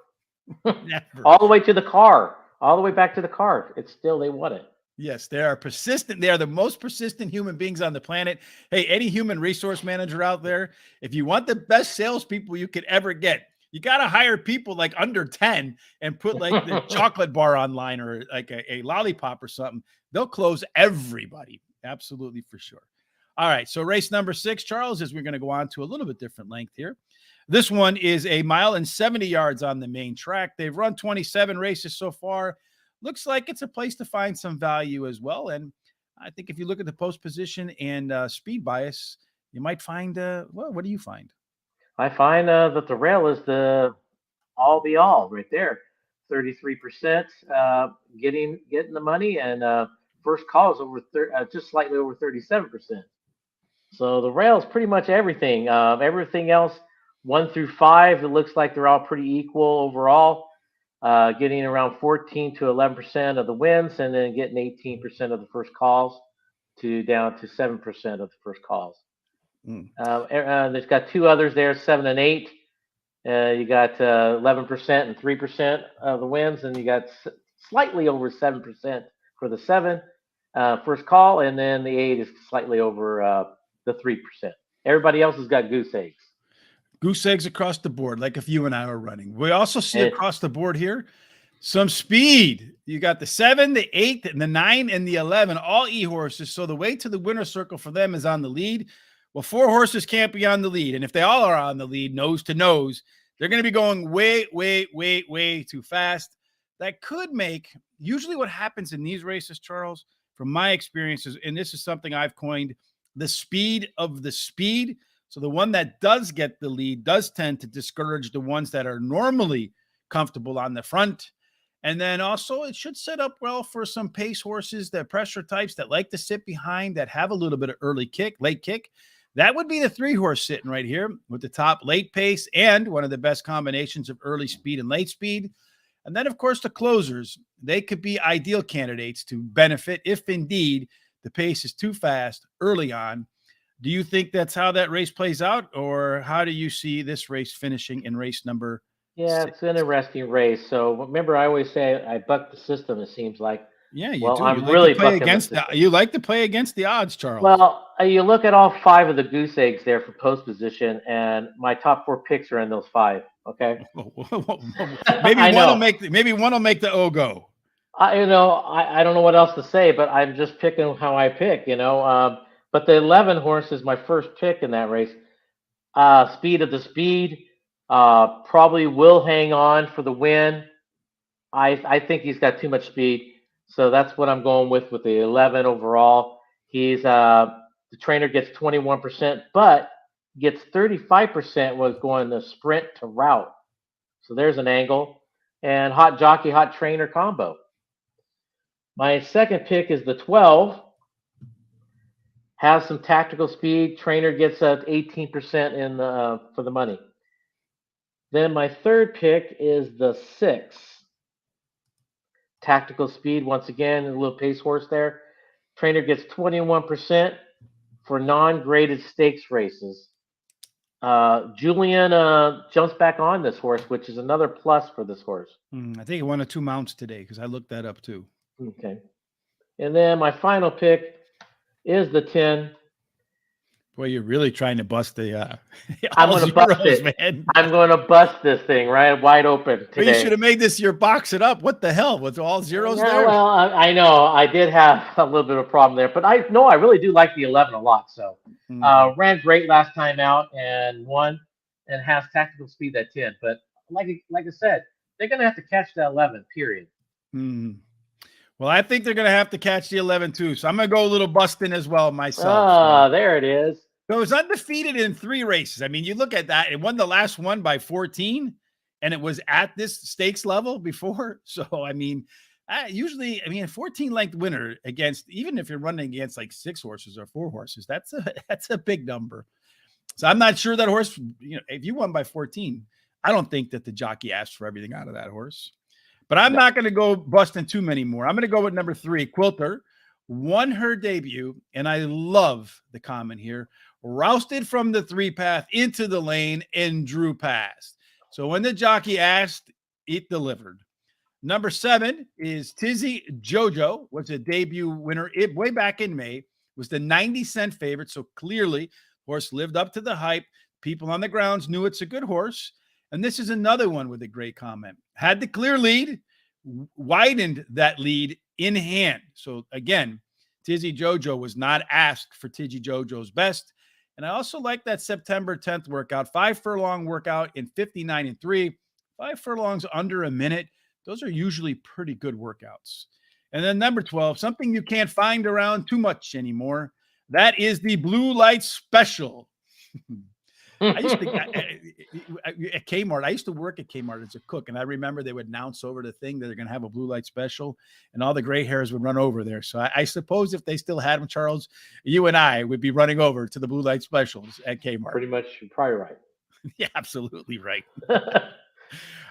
Never. All the way to the car, all the way back to the car. It's still, they want it. Yes, they are persistent. They are the most persistent human beings on the planet. Hey, any human resource manager out there, if you want the best salespeople you could ever get, you got to hire people like under 10 and put like the chocolate bar online or like a lollipop or something. They'll close everybody. Absolutely, for sure. All right, so race number 6, Charles, is we're going to go on to a little bit different length here. This one is 1 mile and 70 yards on the main track. They've run 27 races so far. Looks like it's a place to find some value as well. And I think if you look at the post position and speed bias, you might find, what do you find? I find that the rail is the all be all right there. 33% getting the money, and first call is over just slightly over 37%. So the rail is pretty much everything. Everything else, 1 through 5, it looks like they're all pretty equal overall. Getting around 14 to 11% of the wins, and then getting 18% of the first calls down to 7% of the first calls. There's got 2 others there, 7 and 8. You got 11% and 3% of the wins, and you got slightly over 7% for the 7 first call, and then the 8 is slightly over the 3%. Everybody else has got goose eggs. Goose eggs across the board, like if you and I are running. We also see across the board here some speed. You got the 7, the 8, and the 9, and the 11, all e-horses. So the way to the winner's circle for them is on the lead. Well, 4 horses can't be on the lead. And if they all are on the lead, nose to nose, they're going to be going way, way, way, way too fast. That could make, usually what happens in these races, Charles, from my experiences, and this is something I've coined, the speed of the speed. So the one that does get the lead does tend to discourage the ones that are normally comfortable on the front. And then also it should set up well for some pace horses, that pressure types that like to sit behind, that have a little bit of late kick. That would be the 3 horse sitting right here with the top late pace and one of the best combinations of early speed and late speed. And then, of course, the closers, they could be ideal candidates to benefit if indeed the pace is too fast early on. Do you think that's how that race plays out, or how do you see this race finishing in race number 6? It's an interesting race. So remember, I always say I buck the system, it seems like. Yeah, you Well, do. I'm You like really to play bucking against the system. you like to play against the odds, Charles. Well, you look at all 5 of the goose eggs there for post position, and my top 4 picks are in those 5. Okay. maybe one will make the O go. I don't know what else to say, but I'm just picking how I pick. But the 11 horse is my first pick in that race. Speed of the speed, probably will hang on for the win. I think he's got too much speed, so that's what I'm going with the 11 overall. He's the trainer gets 21%, but gets 35% was going the sprint to route. So there's an angle, and hot jockey, hot trainer combo. My second pick is the 12. Has some tactical speed. Trainer gets 18% in for the money. Then my third pick is the 6. Tactical speed, once again, a little pace horse there. Trainer gets 21% for non-graded stakes races. Julian jumps back on this horse, which is another plus for this horse. I think he won a 2 mounts today because I looked that up too. Okay. And then my final pick is the 10. Boy, you're really trying to bust the I'm all going to bust zeros, it. man. I'm going to bust this thing right wide open Well, you should today. have made this your box it up. What the hell? Was all zeros Yeah, there? well, I know I did have a little bit of a problem there, but I really do like the 11 a lot. So Mhm. ran great last time out and won, and has tactical speed at 10. But like I said, they're going to have to catch that 11. Period. Mhm. Well, I think they're going to have to catch the 11 too. So I'm going to go a little busting as well myself. Ah, there it is. So it was undefeated in 3 races. I mean, you look at that, it won the last one by 14, and it was at this stakes level before. So, I mean, usually, I mean, a 14 length winner against, even if you're running against like 6 horses or 4 horses, that's a that's a big number. So I'm not sure that horse, if you won by 14, I don't think that the jockey asked for everything out of that horse. But I'm No. not going to go busting too many more. I'm going to go with number 3, Quilter. Won her debut, and I love the comment here. Rousted from the 3 path into the lane and drew past. So when the jockey asked, it delivered. Number 7 is Tizzy Jojo, was a debut winner way back in May, was the 90-cent favorite. So clearly, horse lived up to the hype. People on the grounds knew it's a good horse. And this is another one with a great comment. Had the clear lead, widened that lead in hand. So again, Tizzy Jojo was not asked for Tizzy Jojo's best. And I also like that September 10th workout, 5 furlong workout in 59 and 3, 5 furlongs under a minute. Those are usually pretty good workouts. And then number 12, something you can't find around too much anymore. That is the Blue Light Special. I used to at Kmart. I used to work at Kmart as a cook, and I remember they would announce over the thing that they're going to have a blue light special, and all the gray hairs would run over there. So I suppose if they still had them, Charles, you and I would be running over to the blue light specials at Kmart. Pretty much, you're probably right. Yeah, absolutely right.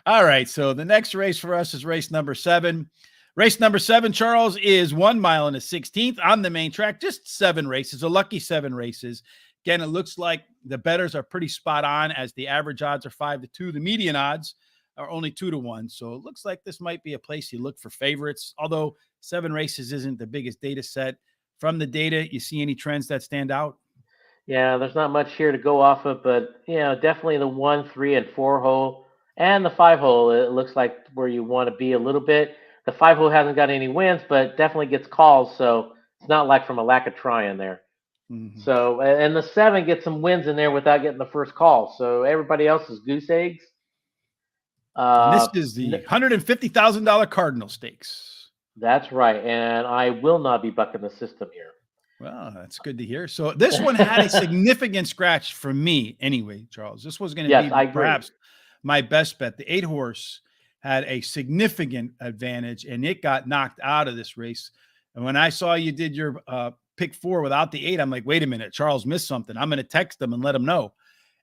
All right, so the next race for us is race number 7. Race number 7, Charles, is 1 mile and a 16th on the main track. Just 7 races, a lucky 7 races. Again, it looks like the bettors are pretty spot on, as the average odds are 5-2. The median odds are only 2-1. So it looks like this might be a place you look for favorites, although 7 races isn't the biggest data set. From the data, you see any trends that stand out? Yeah, there's not much here to go off of, but definitely the 1, 3, and 4 hole and the 5 hole. It looks like where you want to be a little bit. The 5 hole hasn't got any wins, but definitely gets calls, so it's not like from a lack of trying there. Mm-hmm. So, and the 7 gets some wins in there without getting the first call. So everybody else is goose eggs. And this is the $150,000 Cardinal Stakes. That's right, and I will not be bucking the system here. Well, that's good to hear. So this one had a significant scratch for me anyway, Charles. This was going to be perhaps my best bet. The 8 horse had a significant advantage, and it got knocked out of this race. And when I saw you did your pick 4 without the 8, I'm like, wait a minute, Charles missed something. I'm going to text them and let him know.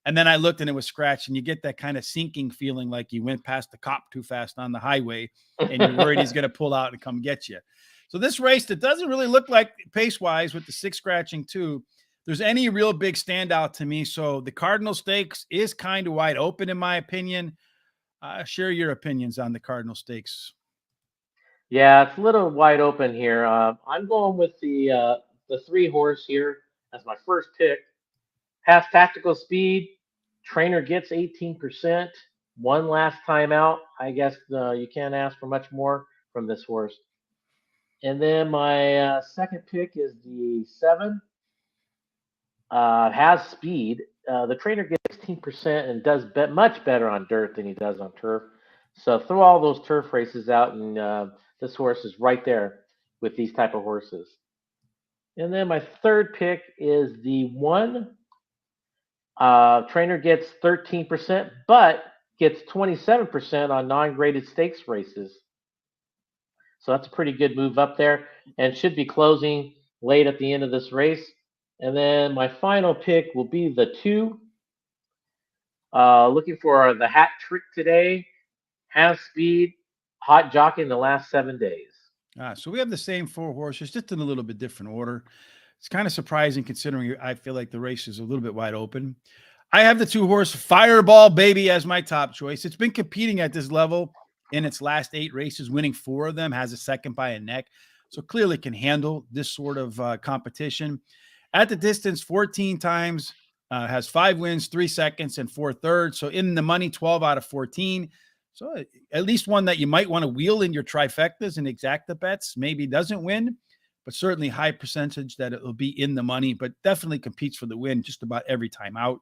And then I looked and it was scratched, and you get that kind of sinking feeling like you went past the cop too fast on the highway and you're worried he's going to pull out and come get you. So this race, that doesn't really look like pace-wise with the 6 scratching too, there's any real big standout to me. So the Cardinal Stakes is kind of wide open in my opinion. Share your opinions on the Cardinal Stakes. Yeah, it's a little wide open here. I'm going with the 3 horse here as my first pick. Has tactical speed. Trainer gets 18%. One last time out. I guess you can't ask for much more from this horse. And then my second pick is the 7. Has speed. The trainer gets 16% and does much better on dirt than he does on turf. So throw all those turf races out, and this horse is right there with these type of horses. And then my third pick is the 1. Trainer gets 13%, but gets 27% on non-graded stakes races. So that's a pretty good move up there, and should be closing late at the end of this race. And then my final pick will be the 2. Looking for the hat trick today. Has speed, hot jockey in the last 7 days. So we have the same 4 horses, just in a little bit different order. It's kind of surprising considering I feel like the race is a little bit wide open. I have the 2 horse Fireball Baby as my top choice. It's been competing at this level in its last 8 races, winning 4 of them, has a second by a neck. So clearly can handle this sort of competition. At the distance, 14 times, has 5 wins, 3 seconds, and 4 thirds. So in the money, 12 out of 14. So at least one that you might want to wheel in your trifectas and exacta bets. Maybe doesn't win, but certainly high percentage that it will be in the money, but definitely competes for the win just about every time out.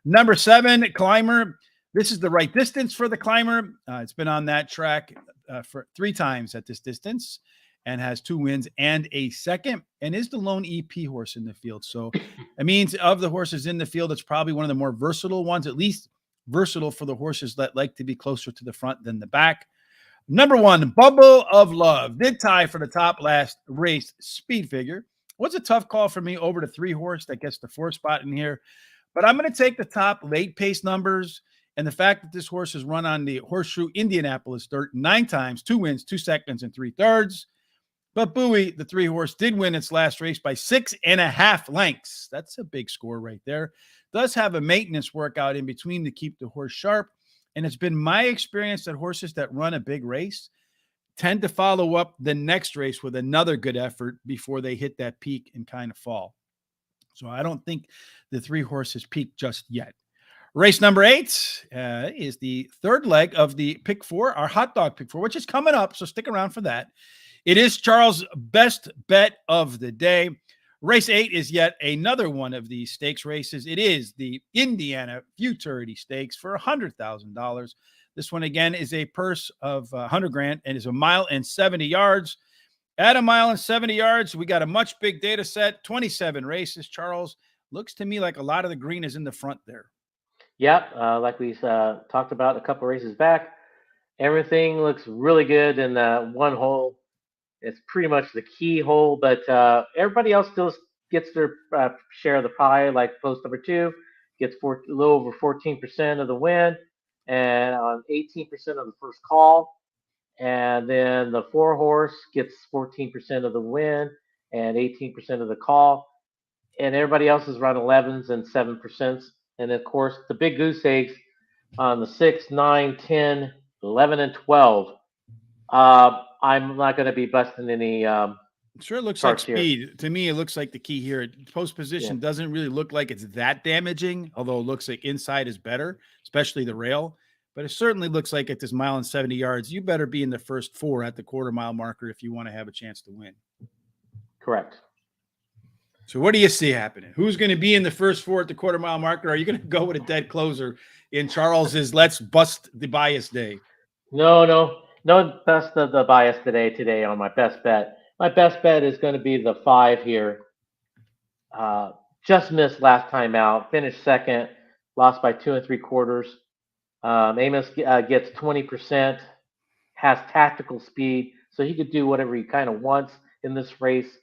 Number 7, Climber. This is the right distance for the Climber. It's been on that track for 3 times at this distance and has 2 wins and a second, and is the lone EP horse in the field. So it means of the horses in the field, it's probably one of the more versatile ones, at least versatile for the horses that like to be closer to the front than the back. Number 1, Bubble of Love. Did tie for the top last race speed figure. Was a tough call for me over the 3 horse that gets the 4 spot in here. But I'm going to take the top late pace numbers and the fact that this horse has run on the Horseshoe Indianapolis dirt 9 times, 2 wins, 2 seconds, and 3 thirds. But Bowie, the 3 horse, did win its last race by 6.5 lengths. That's a big score right there. Does have a maintenance workout in between to keep the horse sharp. And it's been my experience that horses that run a big race tend to follow up the next race with another good effort before they hit that peak and kind of fall. So I don't think the 3 horses peaked just yet. Race number 8 is the third leg of the pick 4, our hot dog pick 4, which is coming up. So stick around for that. It is Charles' best bet of the day. Race 8 is yet another one of these stakes races. It is the Indiana Futurity Stakes for $100,000. This one, again, is a purse of $100,000 and is a mile and 70 yards. At a mile and 70 yards, we got a much big data set, 27 races. Charles, looks to me like a lot of the green is in the front there. Yep, like we talked about a couple races back, everything looks really good in one hole. It's pretty much the key hole, but everybody else still gets their share of the pie. Like post number 2 gets a little over 14% of the win and 18% of the first call. And then the 4 horse gets 14% of the win and 18% of the call. And everybody else is around 11s and 7%. And of course, the big goose eggs on the 6, 9, 10, 11, and 12. I'm not going to be busting any. Sure looks like speed. Here. To me, it looks like the key here. Post position doesn't really look like it's that damaging, although it looks like inside is better, especially the rail. But it certainly looks like at this mile and 70 yards, you better be in the first 4 at the quarter mile marker if you want to have a chance to win. Correct. So what do you see happening? Who's going to be in the first 4 at the quarter mile marker? Are you going to go with a dead closer in Charles's let's bust the bias day? No, bust the bias today on my best bet. My best bet is going to be the 5 here. Just missed last time out. Finished second. Lost by 2 3/4. Amos gets 20%. Has tactical speed, so he could do whatever he kind of wants in this race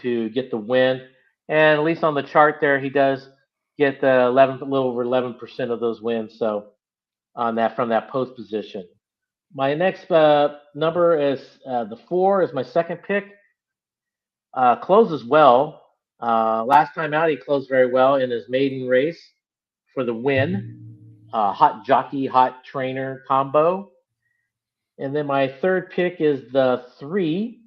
to get the win. And at least on the chart there, he does get a little over 11% of those wins. So on that from that post position. My next number is the 4 is my second pick. Closes well. Last time out, he closed very well in his maiden race for the win. Hot jockey, hot trainer combo. And then my third pick is the 3.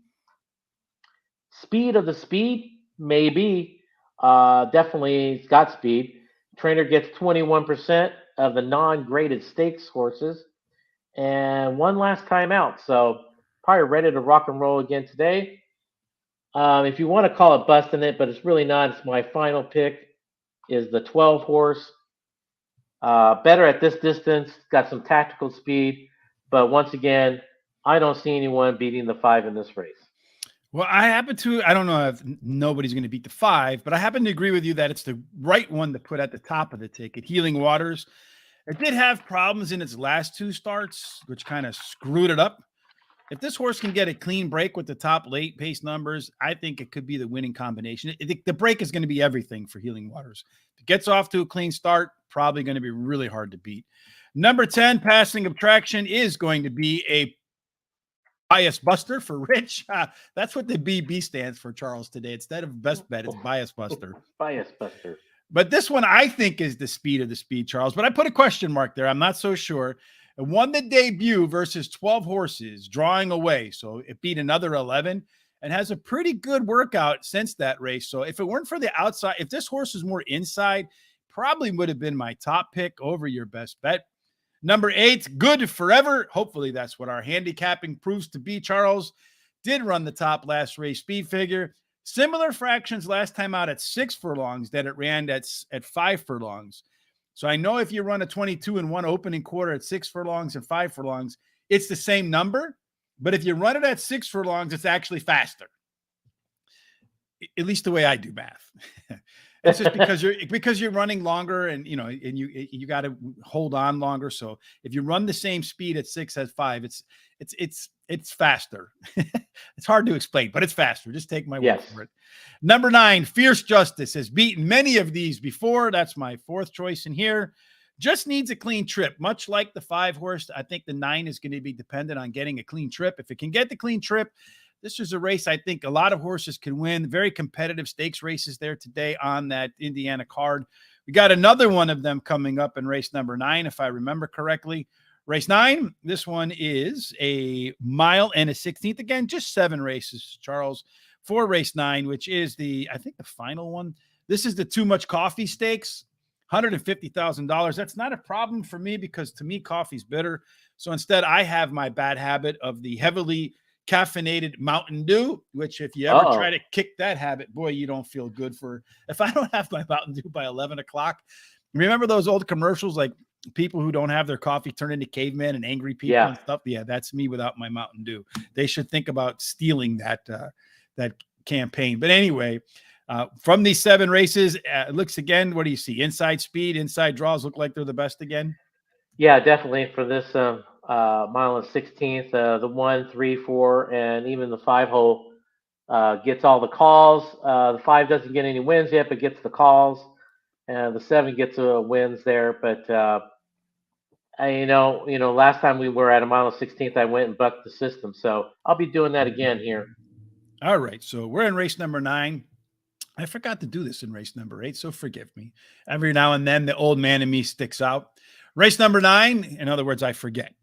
Speed of the speed, maybe. Definitely it's got speed. Trainer gets 21% of the non-graded stakes horses. And one last time out. So probably ready to rock and roll again today. If you want to call it busting it, but it's really not. It's my final pick is the 12 horse. Better at this distance. Got some tactical speed. But once again, I don't see anyone beating the 5 in this race. Well, I don't know if nobody's going to beat the 5, but I happen to agree with you that it's the right one to put at the top of the ticket. Healing Waters. It did have problems in its last 2 starts, which kind of screwed it up. If this horse can get a clean break with the top late pace numbers, I think it could be the winning combination. The break is going to be everything for Healing Waters. If it gets off to a clean start, probably going to be really hard to beat. Number 10, Passing Attraction, is going to be a bias buster for Rich. That's what the BB stands for, Charles, today. Instead of best bet, it's bias buster. Bias buster. But this one, I think, is the speed of the speed, Charles. But I put a question mark there. I'm not so sure. It won the debut versus 12 horses, drawing away. So it beat another 11. and has a pretty good workout since that race. So if it weren't for the outside, if this horse was more inside, probably would have been my top pick over your best bet. Number 8, Good Forever. Hopefully that's what our handicapping proves to be. Charles did run the top last race speed figure. Similar fractions last time out at 6 furlongs that it ran at 5 furlongs. So I know if you run a 22-1 opening quarter at 6 furlongs and 5 furlongs, it's the same number. But if you run it at 6 furlongs, it's actually faster. At least the way I do math. It's just because you're running longer, and you got to hold on longer. So if you run the same speed at 6 as 5, it's faster. It's hard to explain, but it's faster. Just take my word for it. Number 9, Fierce Justice has beaten many of these before. That's my 4th choice in here. Just needs a clean trip, much like the 5 horse. I think the 9 is going to be dependent on getting a clean trip. If it can get the clean trip, this is a race I think a lot of horses can win. Very competitive stakes races there today on that Indiana card. We got another one of them coming up in race number 9, if I remember correctly. Race 9, this one is a 1.16 miles. Again, just 7 races, Charles, for race 9, which is I think the final one. This is the Too Much Coffee Stakes, $150,000. That's not a problem for me because to me, coffee's bitter. So instead, I have my bad habit of the heavily caffeinated Mountain Dew, which if you ever try to kick that habit, boy, you don't feel good for. If I don't have my Mountain Dew by 11 o'clock, remember those old commercials, like people who don't have their coffee turn into cavemen and angry people and stuff? Yeah, that's me without my Mountain Dew. They should think about stealing that campaign. But anyway, from these 7 races, it looks again, what do you see? Inside speed, inside draws look like they're the best again? Yeah, definitely for this mile and 16th, the 1, 3, 4, and even the 5 hole gets all the calls. The 5 doesn't get any wins yet, but gets the calls. And the 7 gets wins there. But last time we were at a mile and 16th, I went and bucked the system. So I'll be doing that again here. All right. So we're in race number 9. I forgot to do this in race number 8, so forgive me. Every now and then, the old man in me sticks out. Race number 9, in other words, I forget.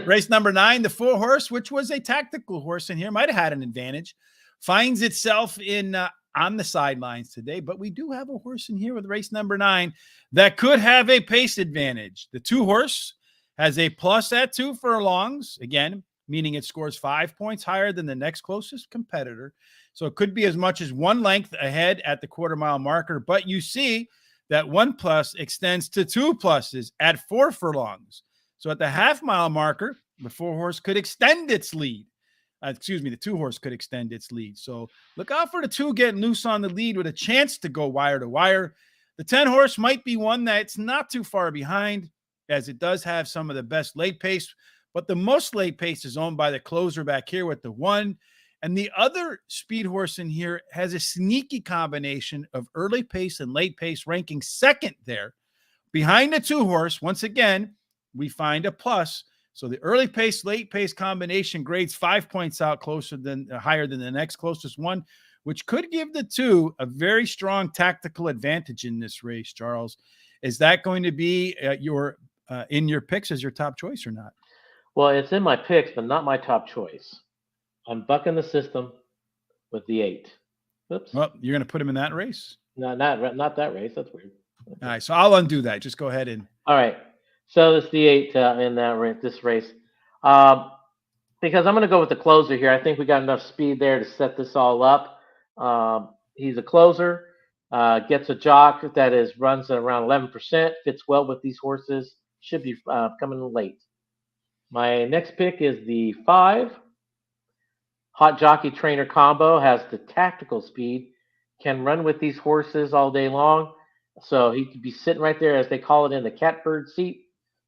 Race number 9, the 4 horse, which was a tactical horse in here, might have had an advantage, finds itself in on the sidelines today. But we do have a horse in here with race number 9 that could have a pace advantage. The 2 horse has a plus at 2 furlongs, again, meaning it scores 5 points higher than the next closest competitor. So it could be as much as 1 length ahead at the quarter-mile marker. But you see that 1 plus extends to 2 pluses at 4 furlongs. So at the half-mile marker, the 4 horse could extend its lead. The 2 horse could extend its lead. So look out for the 2 getting loose on the lead with a chance to go wire to wire. The 10 horse might be one that's not too far behind, as it does have some of the best late pace, but the most late pace is owned by the closer back here with the 1. And the other speed horse in here has a sneaky combination of early pace and late pace, ranking second there. Behind the 2 horse, once again, we find a plus. So the early pace, late pace combination grades 5 points out higher than the next closest one, which could give the 2 a very strong tactical advantage in this race, Charles. Is that going to be in your picks as your top choice or not? Well, it's in my picks, but not my top choice. I'm bucking the system with the 8. Oops. Well, you're going to put him in that race? No, not that race. That's weird. All right, so I'll undo that. Just go ahead and. All right. So it's the 8 in this race. Because I'm going to go with the closer here. I think we got enough speed there to set this all up. He's a closer, gets a jock that runs at around 11%, fits well with these horses, should be coming late. My next pick is the 5. Hot Jockey Trainer Combo has the tactical speed, can run with these horses all day long. So he could be sitting right there, as they call it, in the catbird seat.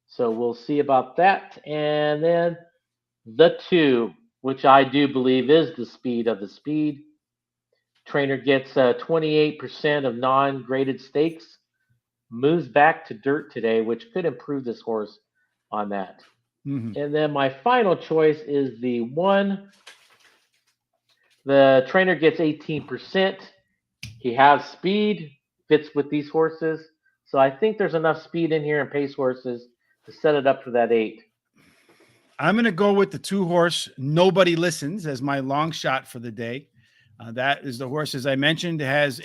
So we'll see about that. And then the 2, which I do believe is the speed of the speed. Trainer gets 28% of non-graded stakes, moves back to dirt today, which could improve this horse on that. Mm-hmm. And then my final choice is the 1. The trainer gets 18%. He has speed, fits with these horses. So I think there's enough speed in here and pace horses to set it up for that 8. I'm going to go with the 2-horse Nobody Listens as my long shot for the day. That is the horse, as I mentioned, does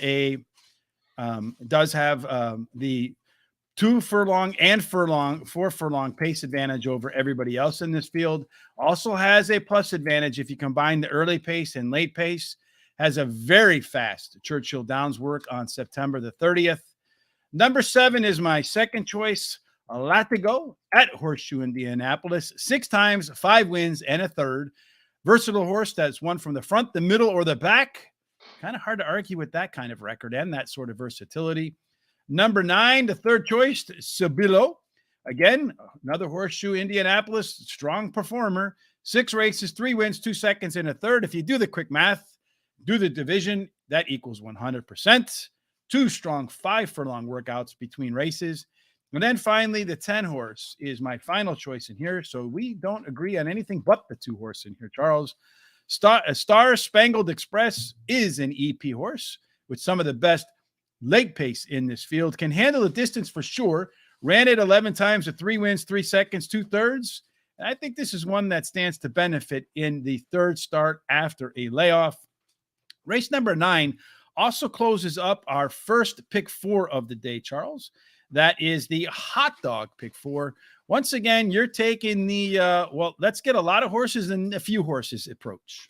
have the 2 furlong and 4 furlong pace advantage over everybody else in this field. Also has a plus advantage if you combine the early pace and late pace. Has a very fast Churchill Downs work on September the 30th. Number 7 is my second choice. A lot to go at Horseshoe Indianapolis. 6 times, 5 wins, and a third. Versatile horse that's won from the front, the middle, or the back. Kind of hard to argue with that kind of record and that sort of versatility. Number 9, the third choice, Sabilo. Again, another Horseshoe Indianapolis, strong performer. 6 races, 3 wins, 2 seconds, and a third. If you do the quick math, do the division, that equals 100%. 2 strong 5-furlong workouts between races. And then finally, the 10-horse is my final choice in here. So we don't agree on anything but the 2-horse in here, Charles. Star Spangled Express is an EP horse with some of the best leg pace in this field. Can handle the distance for sure. Ran it 11 times with 3 wins, 3 seconds, 2/3. And I think this is one that stands to benefit in the third start after a layoff. Race number 9 also closes up our first pick 4 of the day, Charles. That is the hot dog pick 4. Once again, you're taking the, let's get a lot of horses and a few horses approach.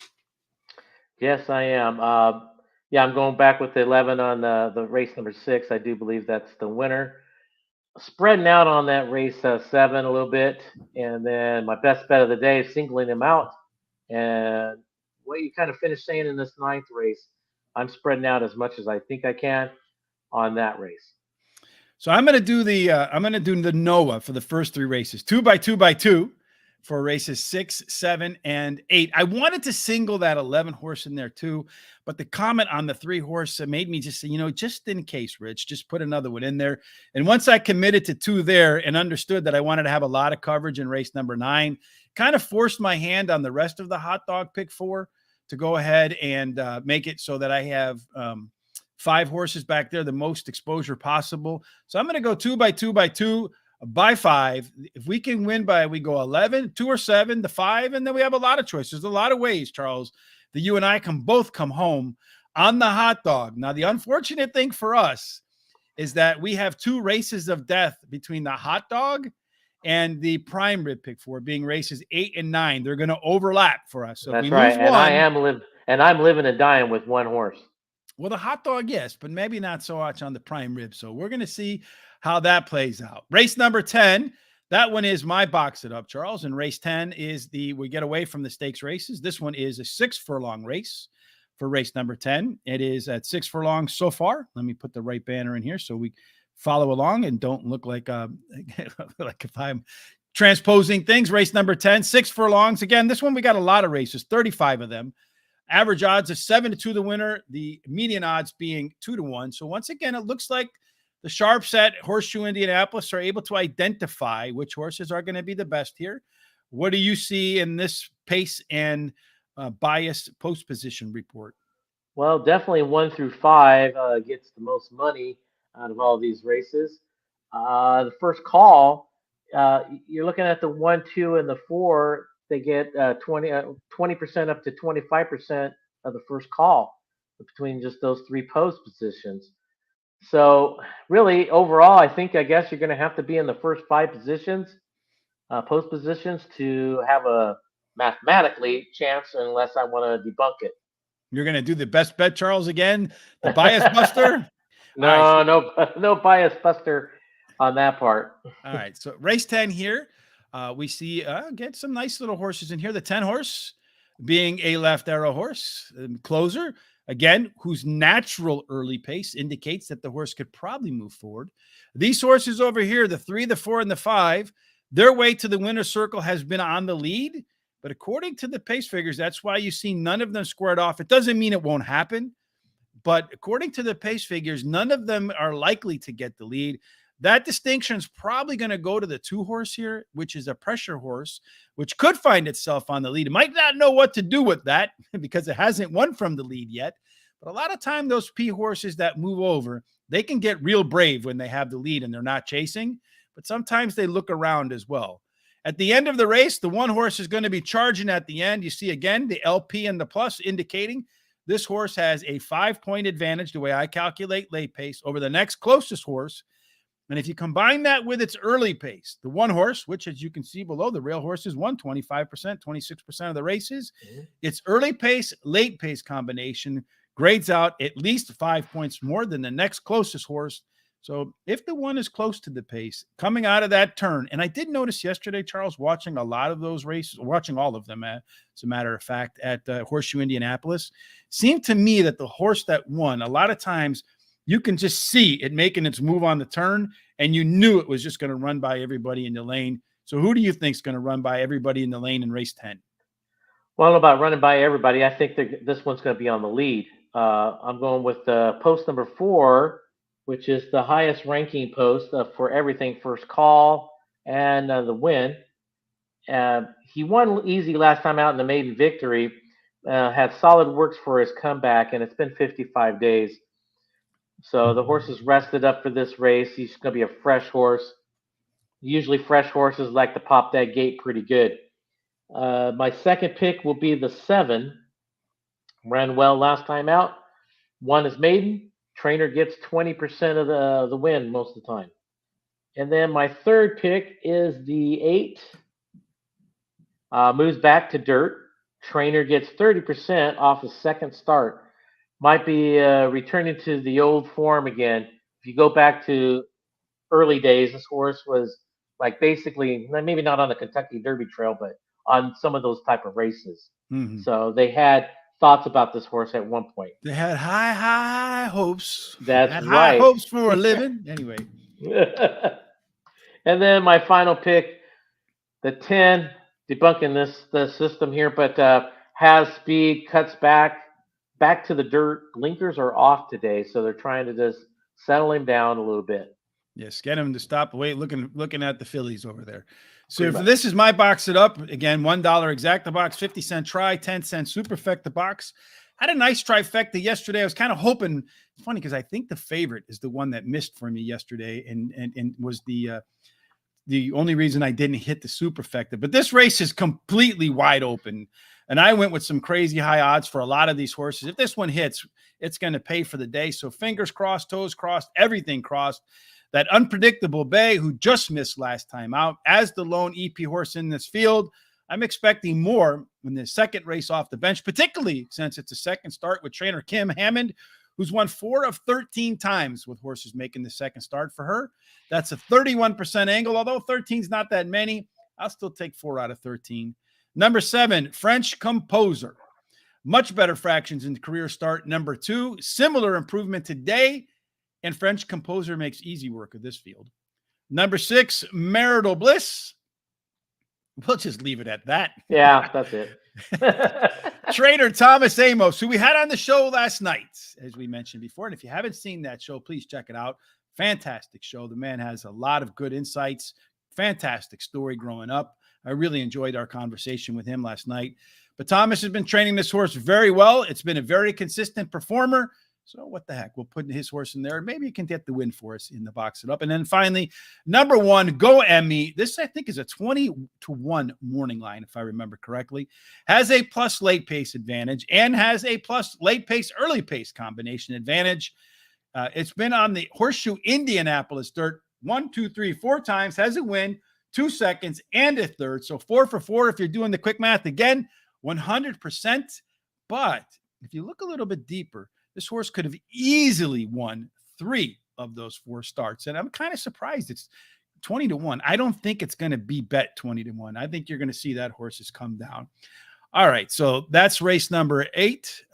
Yes, I am. I'm going back with the 11 on the race number 6. I do believe that's the winner. Spreading out on that race 7 a little bit. And then my best bet of the day is singling him out. And what you kind of finished saying in this 9th race, I'm spreading out as much as I think I can on that race. So I'm going to do the Noah for the first 3 races, 2x2x2 for races 6, 7, and 8. I wanted to single that 11 horse in there too, but the comment on the 3 horse made me just say, just in case, Rich, just put another one in there. And once I committed to 2 there and understood that I wanted to have a lot of coverage in race number 9, kind of forced my hand on the rest of the hot dog pick 4 to go ahead and make it so that I have 5 horses back there, the most exposure possible. So I'm going to go 2x2x2 by 5. If we can win we go 11, 2 or 7 to 5, and then we have a lot of choices. There's a lot of ways, Charles, that you and I can both come home on the hot dog. Now, the unfortunate thing for us is that we have 2 races of death between the hot dog and the prime rib pick 4, being races 8 and 9. They're going to overlap for us. So that's if we right. lose one, I'm living and dying with 1 horse. Well, the hot dog, yes, but maybe not so much on the prime rib. So we're going to see how that plays out. Race number 10, that one is my box it up, Charles. And race 10 is we get away from the stakes races. This one is a 6-furlong race for race number 10. It is at 6 furlongs so far. Let me put the right banner in here so we follow along and don't look like like if I'm transposing things. Race number 10, 6 furlongs. Again, this one we got a lot of races, 35 of them. Average odds of 7-2 the winner, the median odds being 2-1. So once again, it looks like the sharps at Horseshoe Indianapolis are able to identify which horses are going to be the best here. What do you see in this pace and bias post position report? Well, definitely 1 through 5 gets the most money out of all these races. The first call, you're looking at the 1, 2, and the 4. They get 20% up to 25% of the first call between just those 3 post positions. So really, overall, I guess you're going to have to be in the first 5 positions, post positions, to have a mathematically chance, unless I want to debunk it. You're going to do the best bet, Charles, again, the bias buster? No bias buster on that part. All right, so race 10 here. We see get some nice little horses in here. The 10 horse being a left arrow horse, closer, again, whose natural early pace indicates that the horse could probably move forward. These horses over here, the 3, the 4, and the 5, their way to the winner's circle has been on the lead. But according to the pace figures, that's why you see none of them squared off. It doesn't mean it won't happen. But according to the pace figures, none of them are likely to get the lead. That distinction is probably going to go to the 2 horse here, which is a pressure horse, which could find itself on the lead. It might not know what to do with that because it hasn't won from the lead yet. But a lot of time, those P horses that move over, they can get real brave when they have the lead and they're not chasing. But sometimes they look around as well. At the end of the race, the one horse is going to be charging at the end. You see again the LP and the plus indicating this horse has a 5-point advantage, the way I calculate late pace, over the next closest horse. And if you combine that with its early pace, the one horse, which as you can see below, the rail horses won 25%, 26% of the races, its early pace, late pace combination grades out at least 5 points more than the next closest horse. So if the one is close to the pace coming out of that turn, and I did notice yesterday, Charles, watching a lot of those races, watching all of them, as a matter of fact, at Horseshoe Indianapolis, seemed to me that the horse that won, a lot of times you can just see it making its move on the turn, and you knew it was just going to run by everybody in the lane. So who do you think is going to run by everybody in the lane in race 10? Well, I don't know about running by everybody. I think that this one's going to be on the lead. I'm going with post number 4, which is the highest ranking post for everything first call and the win. He won easy last time out in the maiden victory, had solid works for his comeback, and it's been 55 days. So the horse is rested up for this race. He's going to be a fresh horse. Usually fresh horses like to pop that gate pretty good. My second pick will be the 7. Ran well last time out. Won his maiden. Trainer gets 20% of the win most of the time. And then my third pick is the 8. Moves back to dirt. Trainer gets 30% off his second start. Might be returning to the old form again. If you go back to early days, this horse was like basically, maybe not on the Kentucky Derby trail, but on some of those type of races. Mm-hmm. So they had thoughts about this horse at one point. They had high hopes. That's had right. High hopes for a living. Anyway. And then my final pick, the 10, debunking the system here, but has speed, cuts back to the dirt. Blinkers are off today, so they're trying to just settle him down a little bit. Yes, get him to stop away looking at the fillies over there. So if this is my box it up, again, $1 exact the box, 50-cent try, 10-cent superfecta box. Had a nice trifecta yesterday. I was kind of hoping. It's funny because I think the favorite is the one that missed for me yesterday, and was the only reason I didn't hit the superfecta. But this race is completely wide open, and I went with some crazy high odds for a lot of these horses. If this one hits, it's going to pay for the day. So fingers crossed, toes crossed, everything crossed. That Unpredictable Bay, who just missed last time out, as the lone EP horse in this field, I'm expecting more in the second race off the bench, particularly since it's a second start with trainer Kim Hammond, who's won 4 of 13 times with horses making the second start for her. That's a 31% angle, although 13 is not that many. I'll still take 4 out of 13. Number 7, French Composer. Much better fractions in the career start. Number 2, similar improvement today, and French Composer makes easy work of this field. Number 6, Marital Bliss. We'll just leave it at that. Yeah, that's it. Trainer Thomas Amos, who we had on the show last night, as we mentioned before. And if you haven't seen that show, please check it out. Fantastic show. The man has a lot of good insights. Fantastic story growing up. I really enjoyed our conversation with him last night. But Thomas has been training this horse very well. It's been a very consistent performer. So what the heck? We'll put his horse in there. Maybe he can get the win for us in the box it up. And then finally, number 1, Go Emmy. This, I think, is a 20-1 morning line, if I remember correctly. Has a plus late pace advantage and has a plus late pace, early pace combination advantage. It's been on the Horseshoe Indianapolis dirt 1, 2, 3, 4 times. Has a win, 2 seconds, and a third. So 4 for 4 if you're doing the quick math. Again, 100%. But if you look a little bit deeper, this horse could have easily won 3 of those 4 starts. And I'm kind of surprised it's 20-1. I don't think it's going to be bet 20-1. I think you're going to see that horses come down. All right. So that's race number 8.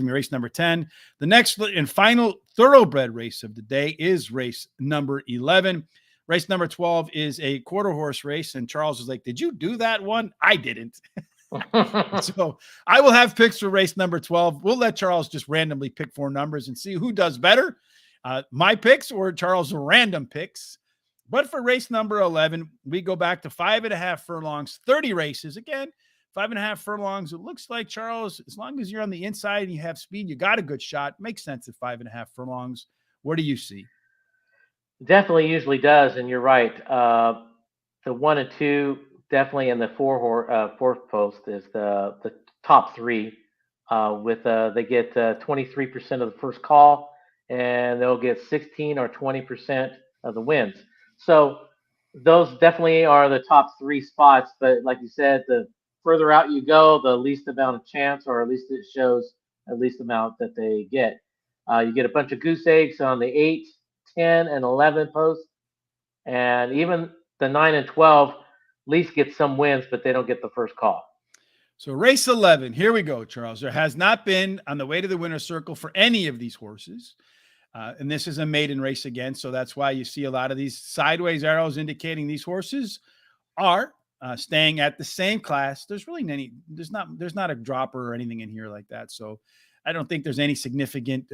Race number 10. The next and final thoroughbred race of the day is race number 11. Race number 12 is a quarter horse race. And Charles was like, did you do that one? I didn't. So I will have picks for race number 12. We'll let Charles just randomly pick 4 numbers and see who does better, my picks or Charles' random picks. But for race number 11, we go back to 5.5 furlongs, 30 races. Again, 5.5 furlongs. It looks like, Charles, as long as you're on the inside and you have speed, you got a good shot. Makes sense at 5.5 furlongs. What do you see? Definitely usually does, and you're right. the 1 and 2 definitely, in the fourth post is the top three. With They get 23% of the first call, and they'll get 16 or 20% of the wins. So those definitely are the top three spots. But like you said, the further out you go, the least amount of chance, or at least it shows at least amount that they get. You get a bunch of goose eggs on the 8, 10, and 11 posts, and even the 9 and 12 at least get some wins, but they don't get the first call. So race 11, here we go, Charles. There has not been on the way to the winner's circle for any of these horses. And this is a maiden race again. So that's why you see a lot of these sideways arrows indicating these horses are staying at the same class. There's not a dropper or anything in here like that. So I don't think there's any significant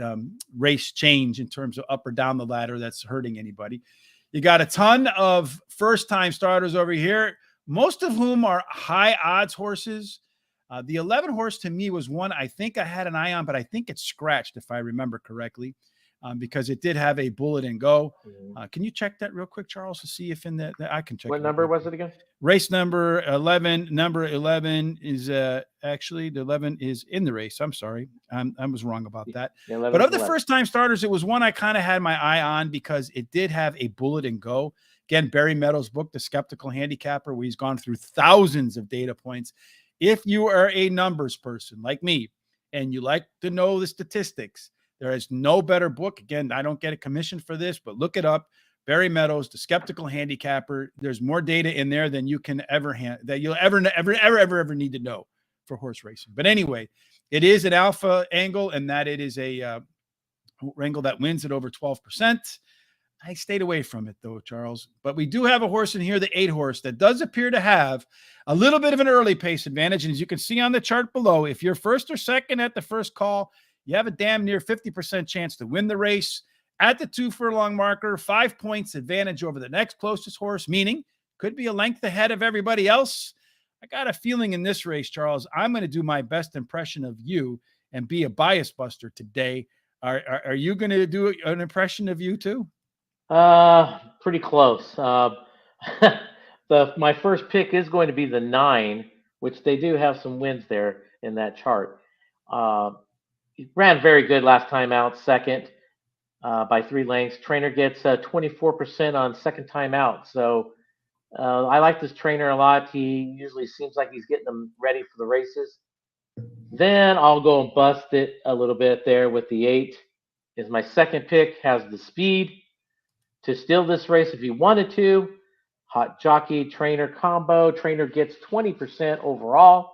race change in terms of up or down the ladder that's hurting anybody. You got a ton of first-time starters over here, most of whom are high odds horses. The 11 horse to me was one I think I had an eye on, but I think it's scratched if I remember correctly, because it did have a bullet and go. Can you check that real quick, Charles, to see if in the I can check. What number was it again? Race number 11. Number 11 is actually the 11 is in the race. I'm sorry. I was wrong about that. But of the first-time starters, it was one I kind of had my eye on because it did have a bullet and go. Again, Barry Meadows' book, The Skeptical Handicapper, where he's gone through thousands of data points. If you are a numbers person like me and you like to know the statistics, there is no better book. Again, I don't get a commission for this, but look it up. Barry Meadows, The Skeptical Handicapper. There's more data in there than you can ever that you'll ever need to know for horse racing. But anyway, it is an alpha angle, and that it is a angle that wins at over 12%. I stayed away from it, though, Charles. But we do have a horse in here, the 8 horse, that does appear to have a little bit of an early pace advantage. And as you can see on the chart below, if you're first or second at the first call, you have a damn near 50% chance to win the race. At the 2 furlong marker, 5 points advantage over the next closest horse, meaning could be a length ahead of everybody else. I got a feeling in this race, Charles, I'm going to do my best impression of you and be a bias buster today. Are you going to do an impression of you too? Pretty close. My first pick is going to be the 9, which they do have some wins there in that chart. He ran very good last time out, second by 3 lengths. Trainer gets 24% on second time out. So I like this trainer a lot. He usually seems like he's getting them ready for the races. Then I'll go and bust it a little bit there with the 8. Is my second pick, has the speed to steal this race if he wanted to. Hot jockey trainer combo. Trainer gets 20% overall.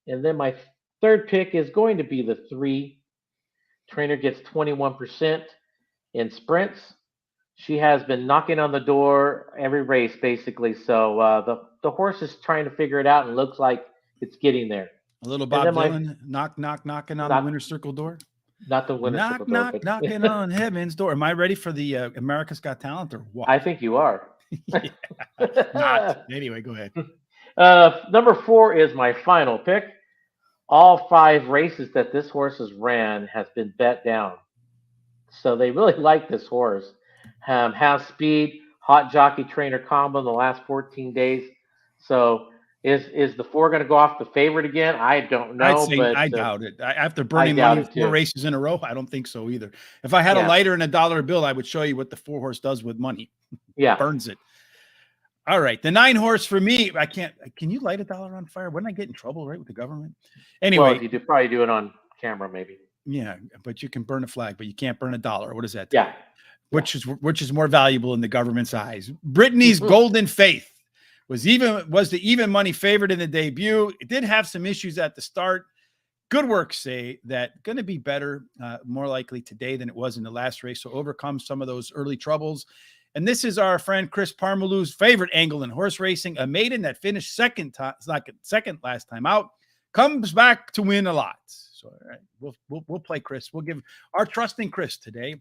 And then my third pick is going to be the 3. Trainer gets 21% in sprints. She has been knocking on the door every race, basically. So the horse is trying to figure it out, and looks like it's getting there. A little Bob Dylan, knocking on the winner's circle door. Not the winner's circle door. Knocking on heaven's door. Am I ready for the America's Got Talent or what? I think you are. Not. Anyway, go ahead. Number 4 is my final pick. All 5 races that this horse has ran has been bet down. So they really like this horse. Has speed, hot jockey trainer combo in the last 14 days. So is the 4 going to go off the favorite again? I don't know. I doubt it. After burning money 4 races in a row, I don't think so either. If I had a lighter and a dollar bill, I would show you what the 4 horse does with money. Yeah. Burns it. All right. The 9 horse for me, I can't. Can you light a dollar on fire? Wouldn't I get in trouble, right, with the government? Anyway. Well, you probably do it on camera, maybe. Yeah, but you can burn a flag, but you can't burn a dollar. What does that do? Yeah. Which is more valuable in the government's eyes. Brittany's Golden Faith was the even money favorite in the debut. It did have some issues at the start. Good work say that going to be better, more likely today than it was in the last race. So overcome some of those early troubles. And this is our friend Chris Parmalou's favorite angle in horse racing, a maiden that finished second last time out, comes back to win a lot. So all right, we'll play Chris. We'll give our trusting Chris today.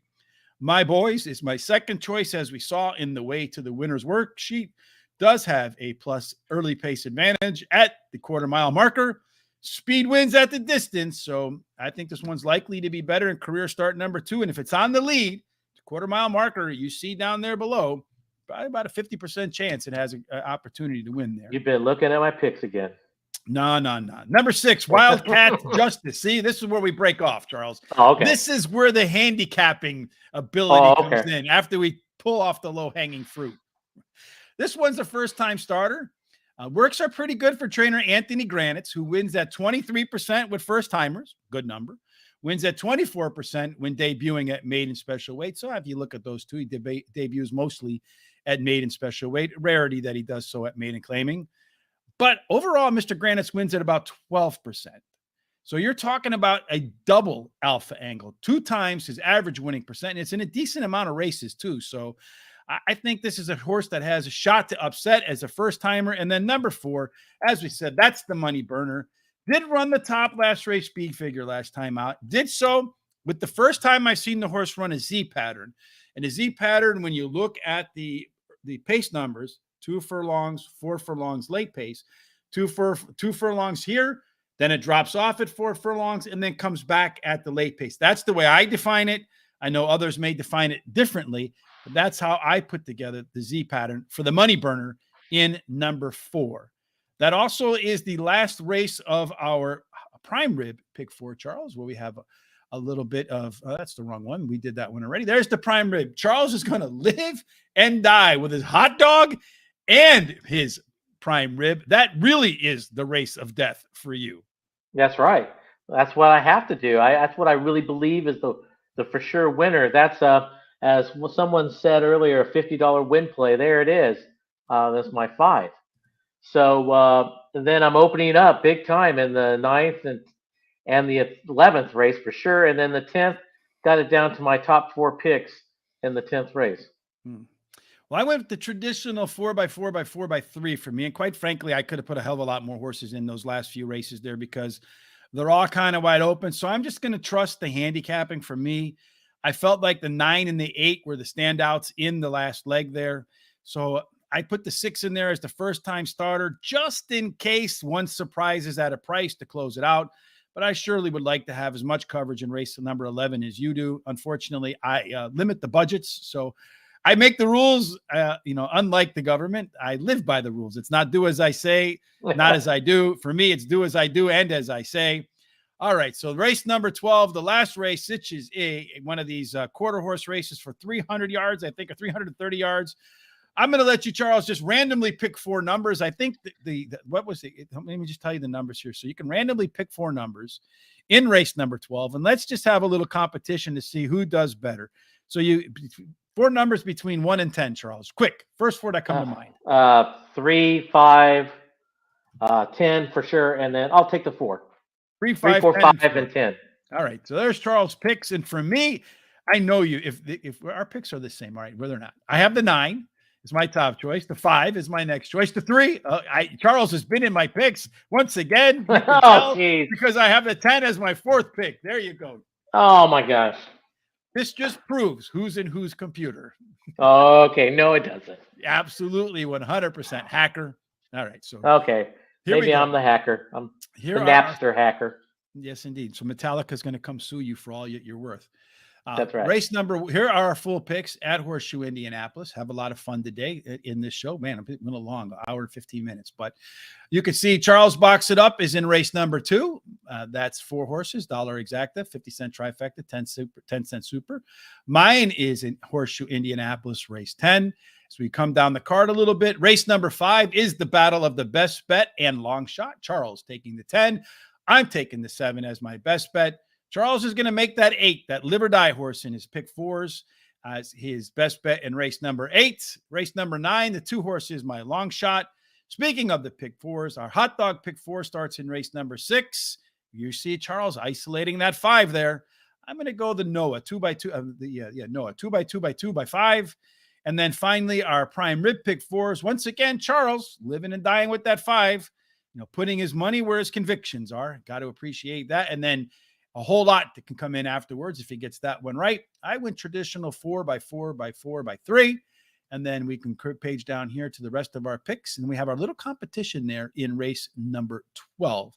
My Boys is my second choice, as we saw in the way to the winner's worksheet. Does have a plus early pace advantage at the quarter-mile marker. Speed wins at the distance, so I think this one's likely to be better in career start number 2. And if it's on the lead, the quarter-mile marker you see down there below, probably about a 50% chance it has an opportunity to win there. You've been looking at my picks again. No. Number 6, Wildcat Justice. See, this is where we break off, Charles. Oh, okay. This is where the handicapping ability comes okay. in after we pull off the low-hanging fruit. This one's a first-time starter. Works are pretty good for trainer Anthony Granitz, who wins at 23% with first-timers. Good number. Wins at 24% when debuting at maiden special weight. So if you look at those two, he debuts mostly at maiden special weight. Rarity that he does so at maiden claiming. But overall, Mr. Granitz wins at about 12%. So you're talking about a double alpha angle, 2 times his average winning percent. And it's in a decent amount of races too. So I think this is a horse that has a shot to upset as a first timer. And then number 4, as we said, that's the money burner. Did run the top last race speed figure last time out. Did so with the first time I've seen the horse run a Z pattern. And a Z pattern, when you look at the pace numbers, 2 furlongs, 4 furlongs, late pace, 2 furlongs here, then it drops off at 4 furlongs and then comes back at the late pace. That's the way I define it. I know others may define it differently, but that's how I put together the Z pattern for the money burner in number 4. That also is the last race of our prime rib pick 4, Charles, where we have a little bit of, that's the wrong one. We did that one already. There's the prime rib. Charles is going to live and die with his hot dog and his prime rib. That really is the race of death for you. That's right. That's what I have to do. That's what I really believe is the for sure winner. That's as someone said earlier, a $50 win play. There it is. That's my 5. So then I'm opening up big time in the 9th and the 11th race for sure. And then the 10th, got it down to my top 4 picks in the 10th race. Well, I went with the traditional 4x4x4x3 for me. And quite frankly, I could have put a hell of a lot more horses in those last few races there because they're all kind of wide open. So I'm just going to trust the handicapping for me. I felt like the 9 and the 8 were the standouts in the last leg there. So I put the 6 in there as the first time starter, just in case one surprises at a price to close it out. But I surely would like to have as much coverage in race number 11 as you do. Unfortunately, I limit the budgets. So I make the rules, unlike the government, I live by the rules. It's not do as I say, not as I do. For me, it's do as I do and as I say. All right. So race number 12, the last race, which is one of these quarter horse races for 300 yards, I think, or 330 yards. I'm going to let you, Charles, just randomly pick 4 numbers. I think what was it? Let me just tell you the numbers here. So you can randomly pick 4 numbers in race number 12, and let's just have a little competition to see who does better. So 4 numbers between 1 and 10, Charles. Quick. First 4 that come to mind. 3, 5, 10 for sure. And then I'll take the 4. 3, 5, 4, 10, 5, and 10. All right. So there's Charles' picks. And for me, I know you, if our picks are the same, all right, whether or not. I have the 9 is my top choice. The 5 is my next choice. The 3, Charles has been in my picks once again. Because I have the 10 as my 4th pick. There you go. Oh my gosh. This just proves who's in whose computer. Okay. No, it doesn't. Absolutely 100% hacker. All right. So okay. Maybe I'm the hacker. I'm the Napster hacker. Yes, indeed. So Metallica is going to come sue you for all you're worth. That's right. Here are our full picks at Horseshoe Indianapolis. Have a lot of fun today in this show. Man, I'm went along an hour and 15 minutes, but you can see Charles Box It Up is in race number 2. That's 4 horses, $1 exacta, 50-cent trifecta, 10-cent super. Mine is in Horseshoe Indianapolis, race 10. So we come down the card a little bit. Race number 5 is the battle of the best bet and long shot. Charles taking the 10. I'm taking the 7 as my best bet. Charles is going to make that 8, that live or die horse in his pick 4s as his best bet in race number 8. Race number 9, the 2 horse is my long shot. Speaking of the pick 4s, our hot dog pick 4 starts in race number 6. You see Charles isolating that 5 there. I'm going to go the Noah 2x2. Noah 2x2x2x5. And then finally, our prime rib pick 4s. Once again, Charles living and dying with that 5, putting his money where his convictions are. Got to appreciate that. And then a whole lot that can come in afterwards if he gets that one right. I went traditional 4x4x4x3. And then we can page down here to the rest of our picks. And we have our little competition there in race number 12.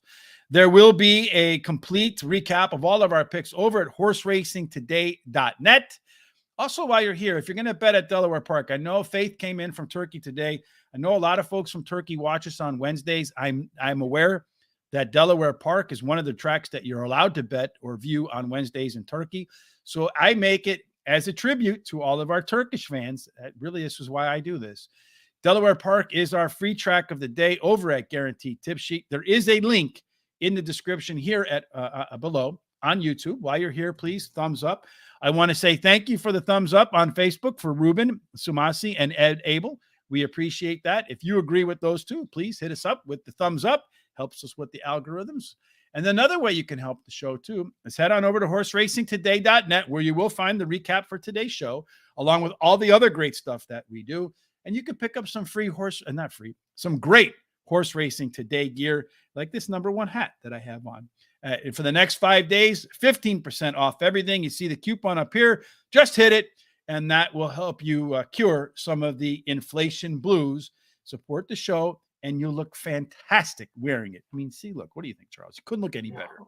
There will be a complete recap of all of our picks over at horseracingtoday.net. Also, while you're here, if you're going to bet at Delaware Park, I know Faith came in from Turkey today. I know a lot of folks from Turkey watch us on Wednesdays. I'm aware that Delaware Park is one of the tracks that you're allowed to bet or view on Wednesdays in Turkey. So I make it as a tribute to all of our Turkish fans. Really, this is why I do this. Delaware Park is our free track of the day over at Guaranteed Tip Sheet. There is a link in the description here at below on YouTube. While you're here, please thumbs up. I want to say thank you for the thumbs up on Facebook for Ruben Sumasi and Ed Abel. We appreciate that. If you agree with those two, please hit us up with the thumbs up. Helps us with the algorithms. And another way you can help the show too is head on over to horseracingtoday.net, where you will find the recap for today's show, along with all the other great stuff that we do. And you can pick up some some great Horse Racing Today gear, like this #1 hat that I have on. And for the next 5 days, 15% off everything. You see the coupon up here. Just hit it, and that will help you cure some of the inflation blues. Support the show, and you'll look fantastic wearing it. I mean, see, look, what do you think, Charles? You couldn't look any better.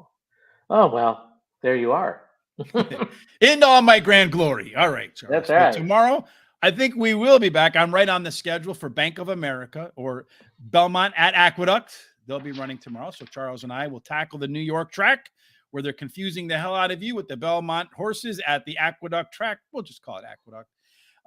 Oh, well, there you are. In all my grand glory. All right, Charles. That's right. Tomorrow, I think we will be back. I'm right on the schedule for Bank of America or Belmont at Aqueduct. They'll be running tomorrow. So Charles and I will tackle the New York track where they're confusing the hell out of you with the Belmont horses at the Aqueduct track. We'll just call it Aqueduct.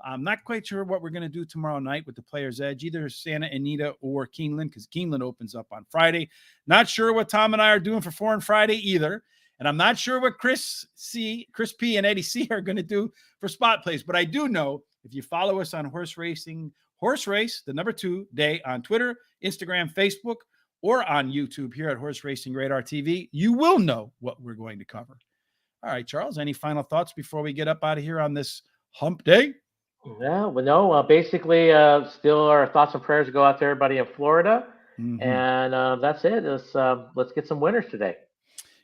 I'm not quite sure what we're going to do tomorrow night with the Players Edge, either Santa Anita or Keeneland, because Keeneland opens up on Friday. Not sure what Tom and I are doing for Foreign Friday either. And I'm not sure what Chris P, and Eddie C are going to do for spot plays. But I do know if you follow us on Horse Race, the #2 day on Twitter, Instagram, Facebook, or on YouTube here at Horse Racing Radar TV, you will know what we're going to cover. All right, Charles, any final thoughts before we get up out of here on this hump day? Yeah, well, no, basically, still our thoughts and prayers go out to everybody in Florida. Mm-hmm. And that's it. Let's get some winners today.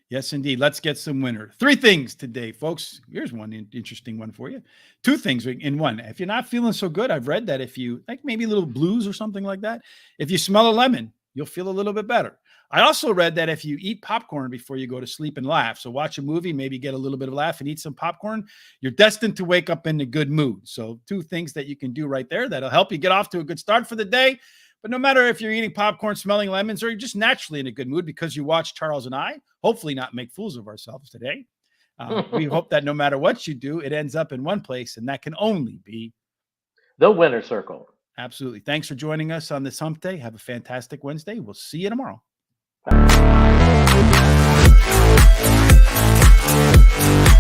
Yes, indeed. Let's get some winner. 3 things today, folks. Here's one interesting one for you. 2 things in one. If you're not feeling so good, I've read that if you like maybe a little blues or something like that, if you smell a lemon, you'll feel a little bit better. I also read that if you eat popcorn before you go to sleep and laugh, so watch a movie, maybe get a little bit of laugh and eat some popcorn, you're destined to wake up in a good mood. So 2 things that you can do right there that'll help you get off to a good start for the day. But no matter if you're eating popcorn, smelling lemons, or you're just naturally in a good mood because you watch Charles and I, hopefully not make fools of ourselves today. We hope that no matter what you do, it ends up in one place, and that can only be the winner circle. Absolutely. Thanks for joining us on this hump day. Have a fantastic Wednesday. We'll see you tomorrow. Bye.